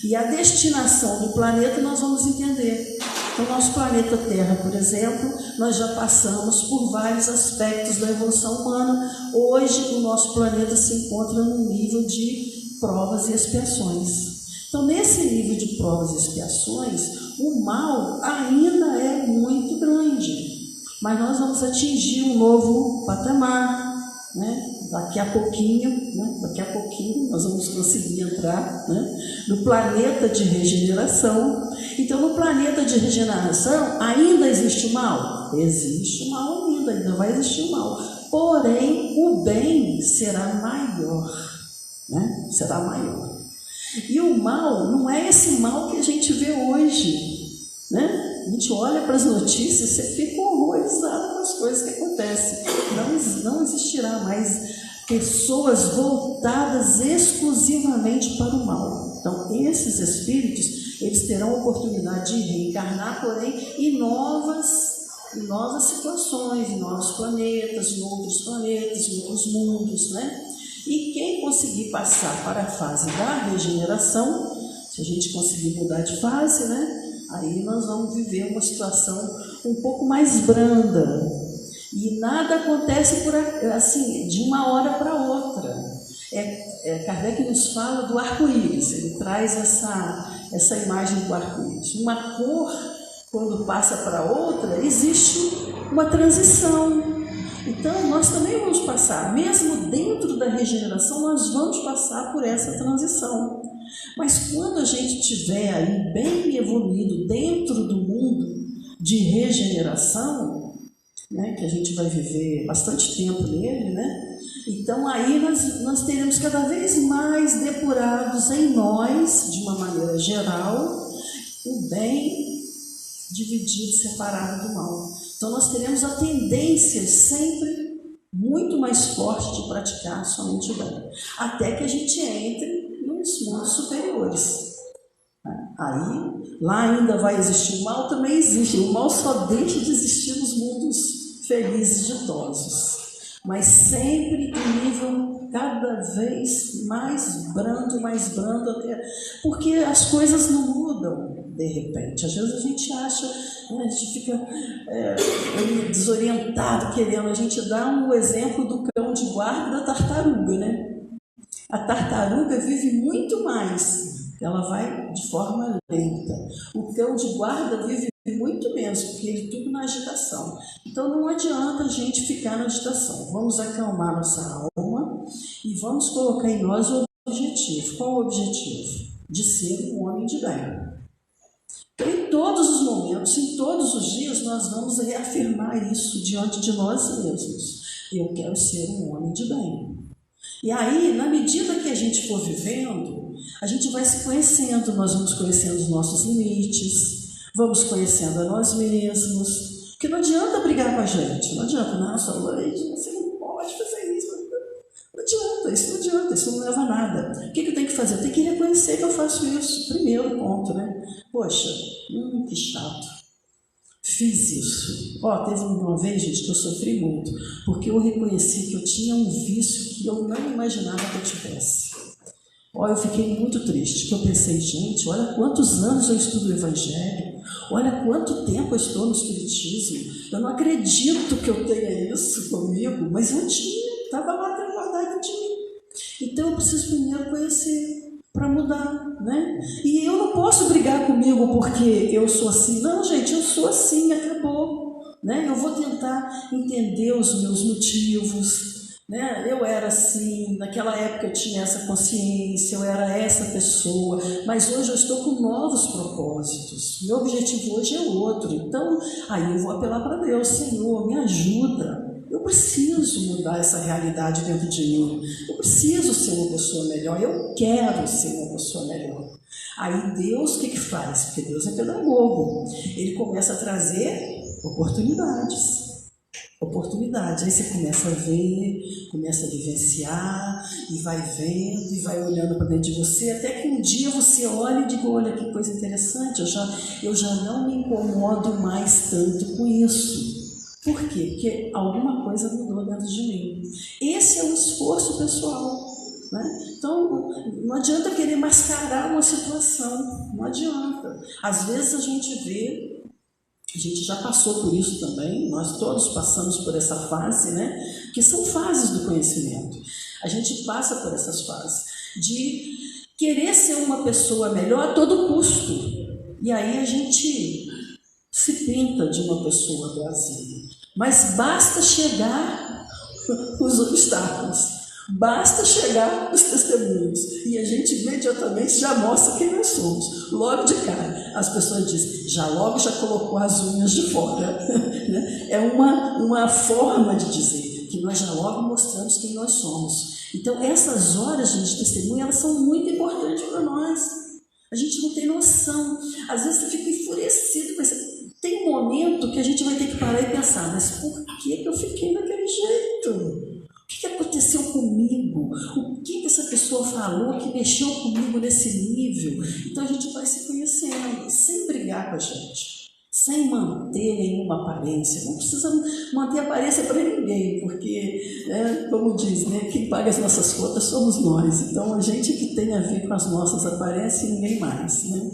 e a destinação do planeta, nós vamos entender. Então, nosso planeta Terra, por exemplo, nós já passamos por vários aspectos da evolução humana. Hoje, o nosso planeta se encontra num nível de provas e expiações. Então, nesse nível de provas e expiações, o mal ainda é muito grande. Mas nós vamos atingir um novo patamar, né? Daqui a pouquinho nós vamos conseguir entrar, né, no planeta de regeneração. Então, no planeta de regeneração, ainda existe o mal? Existe o mal ainda vai existir o mal. Porém, o bem será maior, né? Será maior. E o mal não é esse mal que a gente vê hoje, né? A gente olha para as notícias, você fica horrorizado com as coisas que acontecem. Não existirá mais pessoas voltadas exclusivamente para o mal. Então, esses espíritos, eles terão a oportunidade de reencarnar, porém, em novas situações, em novos planetas, em outros mundos, né? E quem conseguir passar para a fase da regeneração, se a gente conseguir mudar de fase, né? Aí nós vamos viver uma situação um pouco mais branda. E nada acontece assim, de uma hora para outra. Kardec nos fala do arco-íris, ele traz essa imagem do arco-íris. Uma cor, quando passa para outra, existe uma transição. Então, nós também vamos passar, mesmo dentro da regeneração, nós vamos passar por essa transição. Mas quando a gente estiver aí bem evoluído dentro do mundo de regeneração, né, que a gente vai viver bastante tempo nele, né? Então aí nós teremos cada vez mais depurados em nós, de uma maneira geral, o bem dividido, separado do mal. Então nós teremos a tendência sempre muito mais forte de praticar somente o bem, até que a gente entre nos mundos superiores. Aí, lá ainda vai existir o mal, também existe. O mal só deixa de existir nos mundos felizes, ditosos, mas sempre em nível cada vez mais brando, até, porque as coisas não mudam de repente. Às vezes a gente acha, né, a gente fica desorientado querendo. A gente dá um exemplo do cão de guarda e da tartaruga, né? A tartaruga vive muito mais, ela vai de forma lenta. O cão de guarda vive muito menos, porque ele tudo na agitação. Então não adianta a gente ficar na agitação. Vamos acalmar nossa alma e vamos colocar em nós o objetivo. Qual o objetivo? De ser um homem de bem. Em todos os momentos, em todos os dias, nós vamos reafirmar isso diante de nós mesmos. Eu quero ser um homem de bem. E aí, na medida que a gente for vivendo, a gente vai se conhecendo, nós vamos conhecendo os nossos limites, vamos conhecendo a nós mesmos, porque não adianta brigar com a gente, não adianta, nossa, Luiz, você não pode fazer isso, não adianta, isso não leva a nada. O que eu tenho que fazer? Eu tenho que reconhecer que eu faço isso, primeiro ponto, né? Poxa, que chato. Fiz isso. Teve uma vez, gente, que eu sofri muito, porque eu reconheci que eu tinha um vício que eu não imaginava que eu tivesse. Eu fiquei muito triste, que eu pensei, gente, olha quantos anos eu estudo o Evangelho, olha quanto tempo eu estou no Espiritismo, eu não acredito que eu tenha isso comigo, mas eu tinha, estava lá guardado de mim. Então eu preciso primeiro conhecer, para mudar, né? E eu não posso brigar comigo porque eu sou assim. Não, gente, eu sou assim, acabou. Né? Eu vou tentar entender os meus motivos. Né? Eu era assim, naquela época eu tinha essa consciência, eu era essa pessoa, mas hoje eu estou com novos propósitos. Meu objetivo hoje é outro. Então, aí eu vou apelar para Deus. Senhor, me ajuda. Eu preciso mudar essa realidade dentro de mim. Eu preciso ser uma pessoa melhor. Eu quero ser uma pessoa melhor. Aí Deus o que faz? Porque Deus é pedagogo. Ele começa a trazer oportunidades. Aí você começa a ver, começa a vivenciar, e vai vendo, e vai olhando para dentro de você, até que um dia você olha e diga, olha que coisa interessante, eu já não me incomodo mais tanto com isso. Por quê? Porque alguma coisa mudou dentro de mim. Esse é um esforço pessoal. Né? Então, não adianta querer mascarar uma situação. Não adianta. Às vezes a gente vê, a gente já passou por isso também, nós todos passamos por essa fase, né? Que são fases do conhecimento. A gente passa por essas fases de querer ser uma pessoa melhor a todo custo. E aí a gente se pinta de uma pessoa boazinha. Mas basta chegar os obstáculos, basta chegar os testemunhos, e a gente imediatamente já mostra quem nós somos. Logo de cara, as pessoas dizem, já colocou as unhas de fora. É uma forma de dizer que nós já logo mostramos quem nós somos. Então, essas horas de testemunho, elas são muito importantes para nós. A gente não tem noção. Às vezes você fica enfurecido, mas tem um momento que a gente vai ter que parar e pensar, mas por que eu fiquei daquele jeito? O que aconteceu comigo? O que essa pessoa falou que mexeu comigo nesse nível? Então a gente vai se conhecendo, sem brigar com a gente, sem manter nenhuma aparência. Não precisa manter aparência para ninguém, porque, como diz, né, quem paga as nossas contas somos nós. Então a gente que tem a ver com as nossas aparências e ninguém mais. Né?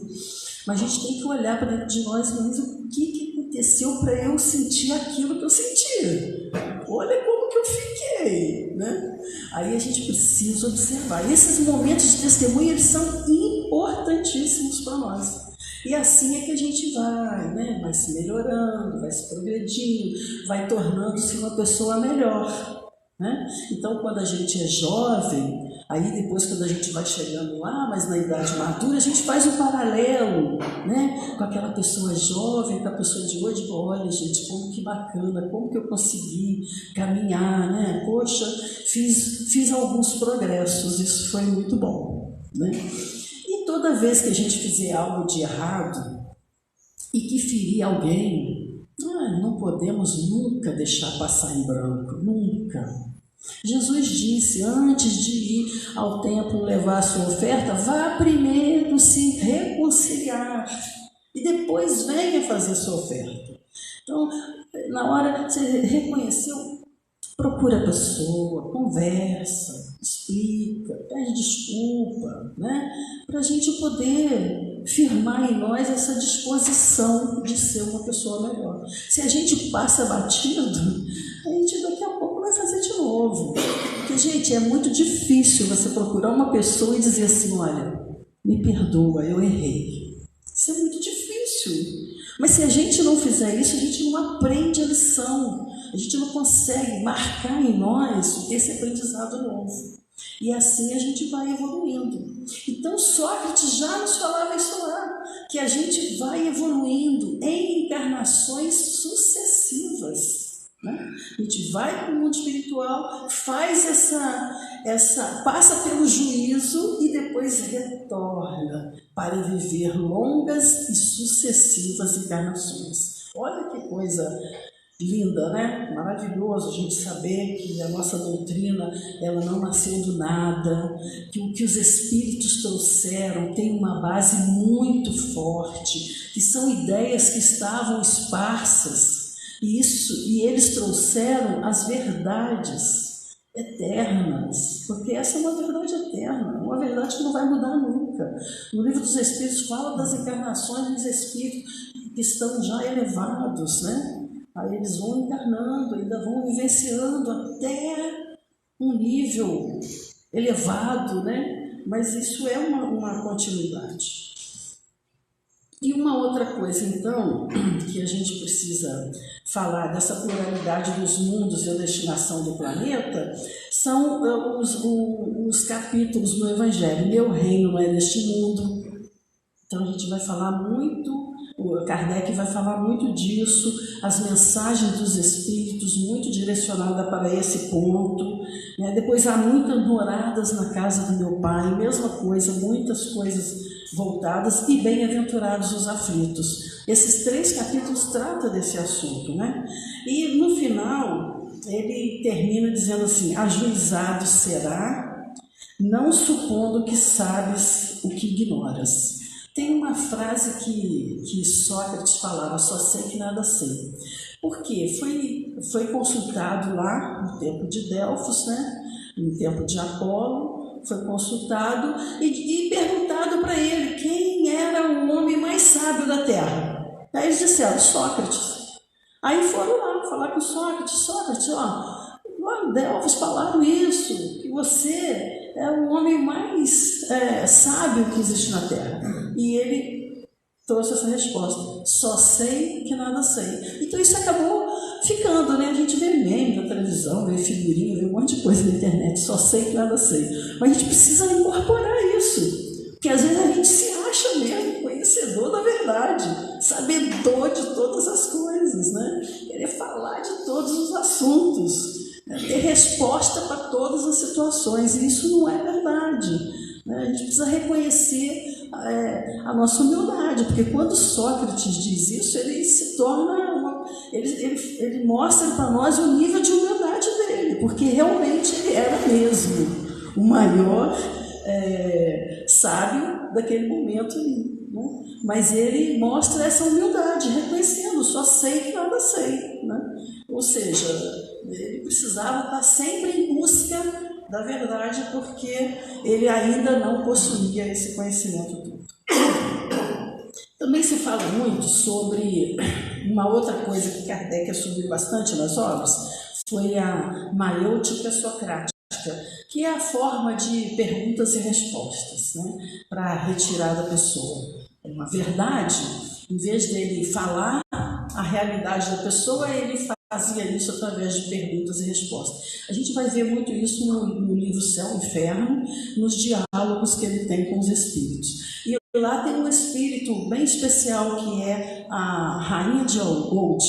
Mas a gente tem que olhar para dentro de nós mesmos o que aconteceu para eu sentir aquilo que eu sentia. Olha como que eu fiquei, né? Aí a gente precisa observar. E esses momentos de testemunho, eles são importantíssimos para nós. E assim é que a gente vai, né? Vai se melhorando, vai se progredindo, vai tornando-se uma pessoa melhor. Né? Então, quando a gente é jovem, aí depois quando a gente vai chegando lá, mas na idade madura, a gente faz um paralelo, né? Com aquela pessoa jovem, com a pessoa de hoje. Olha, gente, como que bacana, como que eu consegui caminhar, né? Poxa, fiz alguns progressos, isso foi muito bom, né? E toda vez que a gente fizer algo de errado, e que ferir alguém, não podemos nunca deixar passar em branco, nunca. Jesus disse, antes de ir ao templo levar a sua oferta, vá primeiro se reconciliar e depois venha fazer a sua oferta. Então, na hora que você reconheceu, procura a pessoa, conversa, explica, pede desculpa, né? Para a gente poder firmar em nós essa disposição de ser uma pessoa melhor. Se a gente passa batido, a gente daqui a pouco vai fazer de novo. Porque, gente, é muito difícil você procurar uma pessoa e dizer assim, olha, me perdoa, eu errei. Isso é muito difícil. Mas se a gente não fizer isso, a gente não aprende a lição. A gente não consegue marcar em nós esse aprendizado novo. E assim a gente vai evoluindo. Então Sócrates já nos falava isso lá, que a gente vai evoluindo em encarnações sucessivas, né? A gente vai para o mundo espiritual, faz passa pelo juízo e depois retorna para viver longas e sucessivas encarnações. Olha que coisa linda, né? Maravilhoso a gente saber que a nossa doutrina, ela não nasceu do nada, que o que os espíritos trouxeram tem uma base muito forte, que são ideias que estavam esparsas, e eles trouxeram as verdades eternas, porque essa é uma verdade eterna, uma verdade que não vai mudar nunca. No Livro dos Espíritos fala das encarnações dos espíritos que estão já elevados, né? Aí eles vão encarnando, ainda vão vivenciando até um nível elevado, né? Mas isso é uma continuidade. E uma outra coisa, então, que a gente precisa falar dessa pluralidade dos mundos e a destinação do planeta, são os capítulos no Evangelho. Meu reino não é deste mundo. Então a gente vai falar muito, o Kardec vai falar muito disso, as mensagens dos Espíritos muito direcionadas para esse ponto, né? Depois há muitas moradas na casa do meu Pai, mesma coisa, muitas coisas voltadas, e bem-aventurados os aflitos. Esses 3 capítulos tratam desse assunto, né? E no final ele termina dizendo assim, ajuizado será, não supondo que sabes o que ignoras. Tem uma frase que Sócrates falava, só sei que nada sei. Por quê? Foi consultado lá no templo de Delfos, né? No templo de Apolo, foi consultado e perguntado para ele quem era o homem mais sábio da Terra. Aí eles disseram, Sócrates. Aí foram lá falar com Sócrates, lá em Delfos falaram isso, que você é o homem mais sábio que existe na Terra. E ele trouxe essa resposta, só sei que nada sei. Então isso acabou ficando, né? A gente vê meme na televisão, vê figurinha, vê um monte de coisa na internet, só sei que nada sei. Mas a gente precisa incorporar isso, porque às vezes a gente se acha mesmo conhecedor da verdade, sabedor de todas as coisas, né? Querer falar de todos os assuntos, ter resposta para todas as situações, e isso não é verdade. A gente precisa reconhecer a nossa humildade, porque quando Sócrates diz isso, ele se torna ele mostra para nós o nível de humildade dele, porque realmente ele era mesmo o maior sábio daquele momento, né? Mas ele mostra essa humildade, reconhecendo, só sei que nada sei, né? Ou seja, ele precisava estar sempre em busca da verdade, porque ele ainda não possuía esse conhecimento todo. Também se fala muito sobre uma outra coisa que Kardec assumiu bastante nas obras, foi a maiêutica socrática, que é a forma de perguntas e respostas, né, para a retirada da pessoa. É uma verdade, em vez dele falar a realidade da pessoa, ele fazia isso através de perguntas e respostas. A gente vai ver muito isso no livro Céu e Inferno, nos diálogos que ele tem com os espíritos. E lá tem um espírito bem especial, que é a rainha de Oud,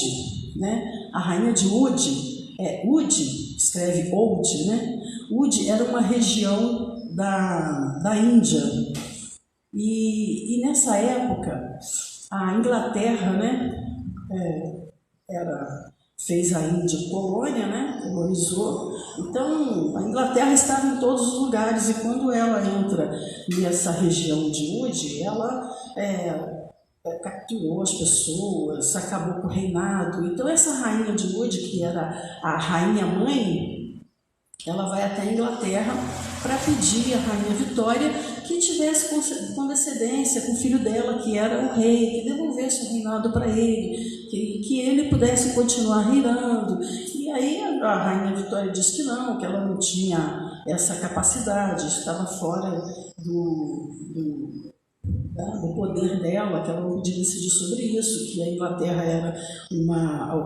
né? A rainha de Oud, Oud, escreve Oud, né? Oud era uma região da Índia. E nessa época, a Inglaterra, né, fez a Índia colônia, né, colonizou. Então, a Inglaterra estava em todos os lugares, e quando ela entra nessa região de Udi, ela capturou as pessoas, acabou com o reinado. Então, essa rainha de Udi, que era a rainha-mãe, ela vai até a Inglaterra para pedir à rainha Vitória que tivesse condescendência com o filho dela, que era o rei, que devolvesse o reinado para ele, que ele pudesse continuar reinando. E aí a rainha Vitória disse que não, que ela não tinha essa capacidade, estava fora do poder dela, que ela não podia decidir sobre isso, que a Inglaterra era uma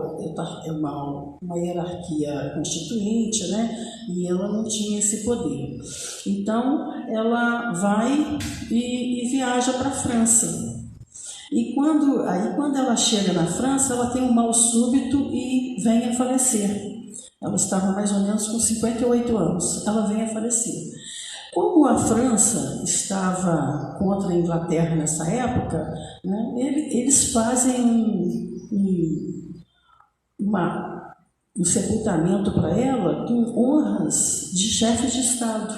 hierarquia constituinte, né? E ela não tinha esse poder. Então, ela vai e viaja para a França. E quando ela chega na França, ela tem um mal súbito e vem a falecer. Ela estava mais ou menos com 58 anos. Ela vem a falecer. Como a França estava contra a Inglaterra nessa época, né, eles fazem um sepultamento para ela com honras de chefes de Estado.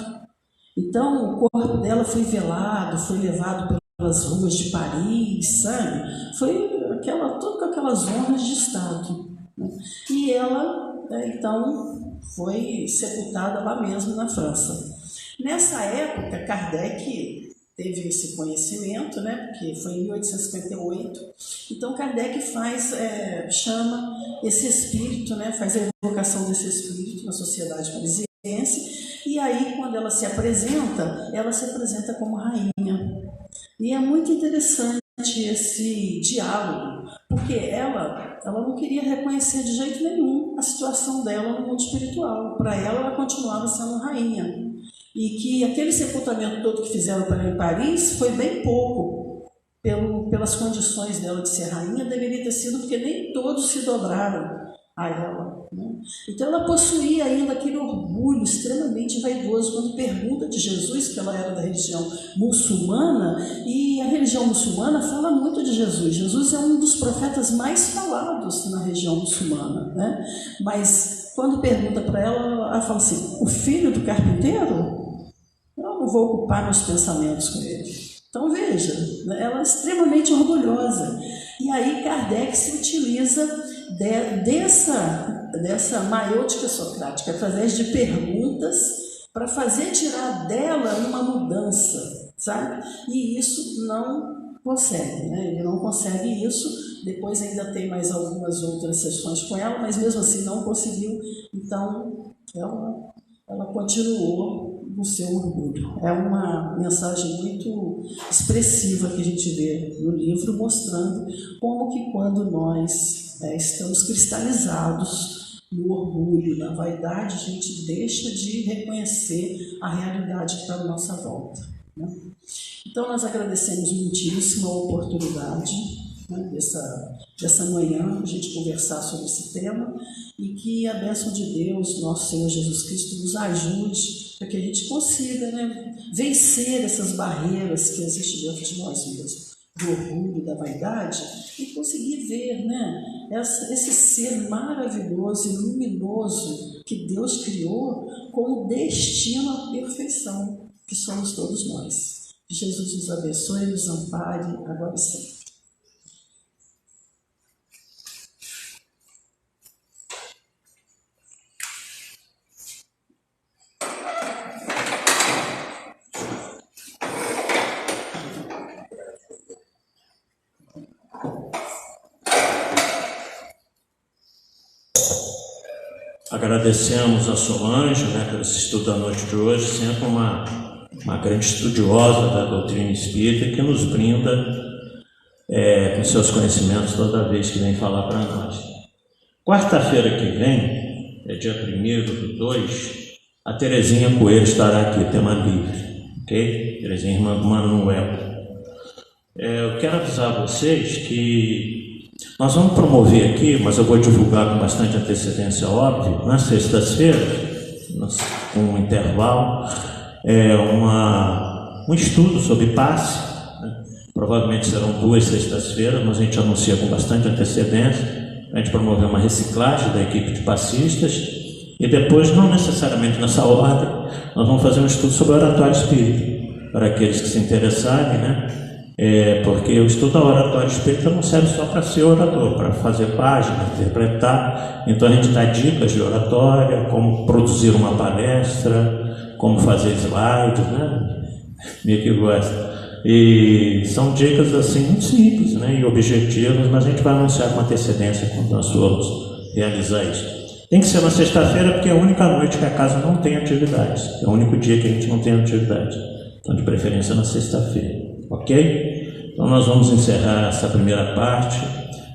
Então, o corpo dela foi velado, foi levado pelas ruas de Paris, sabe? Foi tudo com aquelas honras de Estado. Né? E ela, então, foi sepultada lá mesmo na França. Nessa época, Kardec teve esse conhecimento, né, porque foi em 1858. Então, Kardec chama esse espírito, né, faz a evocação desse espírito na sociedade parisiense. E aí, quando ela se apresenta como rainha. E é muito interessante esse diálogo, porque ela não queria reconhecer de jeito nenhum a situação dela no mundo espiritual. Para ela continuava sendo rainha. E que aquele sepultamento todo que fizeram para ela em Paris foi bem pouco, pelas condições dela de ser rainha, deveria ter sido porque nem todos se dobraram a ela. Né? Então ela possuía ainda aquele orgulho extremamente vaidoso quando pergunta de Jesus, que ela era da religião muçulmana, e a religião muçulmana fala muito de Jesus. Jesus é um dos profetas mais falados na região muçulmana, né? Mas quando pergunta para ela, ela fala assim: o filho do carpinteiro? Eu não vou ocupar meus pensamentos com ele. Então veja, ela é extremamente orgulhosa. E aí Kardec se utiliza dessa maiêutica socrática, através de perguntas, para fazer tirar dela uma mudança, sabe? E isso não consegue, né? Ele não consegue isso. Depois ainda tem mais algumas outras sessões com ela, mas mesmo assim não conseguiu. Então ela continuou no seu orgulho. É uma mensagem muito expressiva que a gente vê no livro, mostrando como que quando nós estamos cristalizados no orgulho, na vaidade, a gente deixa de reconhecer a realidade que está à nossa volta. Né? Então, nós agradecemos muitíssimo a oportunidade, né, dessa manhã, a gente conversar sobre esse tema, e que a bênção de Deus, nosso Senhor Jesus Cristo, nos ajude para que a gente consiga, né, vencer essas barreiras que existem dentro de nós mesmos, do orgulho, da vaidade, e conseguir ver, né, esse ser maravilhoso e luminoso que Deus criou com o destino à perfeição, que somos todos nós. Que Jesus nos abençoe e nos ampare agora e sempre. Agradecemos a Solange, né, pelo estudo da noite de hoje, sempre uma grande estudiosa da doutrina espírita, que nos brinda com seus conhecimentos toda vez que vem falar para nós. Quarta-feira que vem, é dia 1/2, a Terezinha Coelho estará aqui, tema livre, ok? Terezinha, irmã do Manuel. Eu quero avisar vocês que nós vamos promover aqui, mas eu vou divulgar com bastante antecedência, óbvio, nas sextas-feiras, com um intervalo, um estudo sobre passe, né? Provavelmente serão 2 sextas-feiras, mas a gente anuncia com bastante antecedência. A gente promover uma reciclagem da equipe de passistas e depois, não necessariamente nessa ordem, nós vamos fazer um estudo sobre oratório espírita, para aqueles que se interessarem, né? Porque o estudo da oratório espírita não serve só para ser orador, para fazer página, interpretar. Então a gente dá dicas de oratória, como produzir uma palestra, como fazer slides, né? Meio que gosta. E são dicas assim muito simples, né, e objetivas, mas a gente vai anunciar com antecedência quando nós formos realizar isso. Tem que ser na sexta-feira, porque é a única noite que a casa não tem atividades, é o único dia que a gente não tem atividade, então de preferência na sexta-feira, ok? Então nós vamos encerrar essa primeira parte,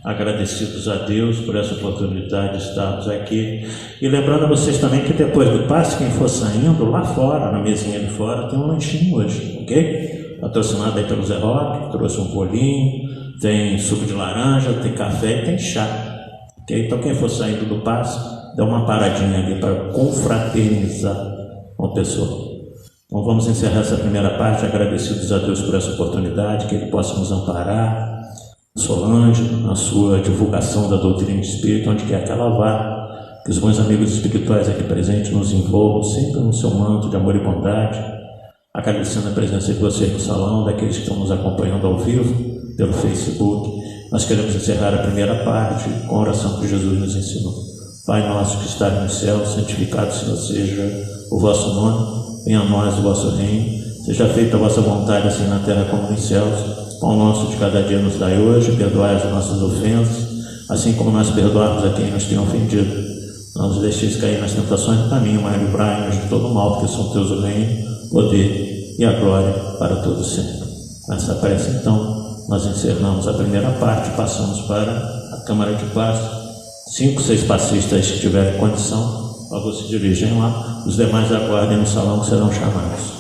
agradecidos a Deus por essa oportunidade de estarmos aqui, e lembrando a vocês também que depois do passe, quem for saindo, lá fora, na mesinha de fora, tem um lanchinho hoje, ok? Patrocinado aí pelo Zé Roque, que trouxe um bolinho, tem suco de laranja, tem café e tem chá. Okay? Então quem for saindo do passe, dá uma paradinha ali para confraternizar com a pessoa. Então vamos encerrar essa primeira parte, agradecidos a Deus por essa oportunidade, que Ele possa nos amparar, Solange, na sua divulgação da doutrina espírita, onde quer que ela vá, que os bons amigos espirituais aqui presentes nos envolvam sempre no seu manto de amor e bondade. Agradecendo a presença de vocês no salão, daqueles que estão nos acompanhando ao vivo pelo Facebook. Nós queremos encerrar a primeira parte com a oração que Jesus nos ensinou. Pai nosso que estás no céu, santificado seja o vosso nome, venha a nós o vosso reino, seja feita a vossa vontade, assim na terra como nos céus. Pão nosso de cada dia nos dai hoje, perdoai as nossas ofensas, assim como nós perdoamos a quem nos tem ofendido. Não nos deixeis cair nas tentações do caminho, mas livrai-nos de todo mal, porque são teus o reino, poder e a glória para todos sempre. Com essa prece, então, nós encerramos a primeira parte, passamos para a Câmara de Passe. 5, 6 passistas que tiverem condição, por favor, se dirigem lá. Os demais aguardem no salão que serão chamados.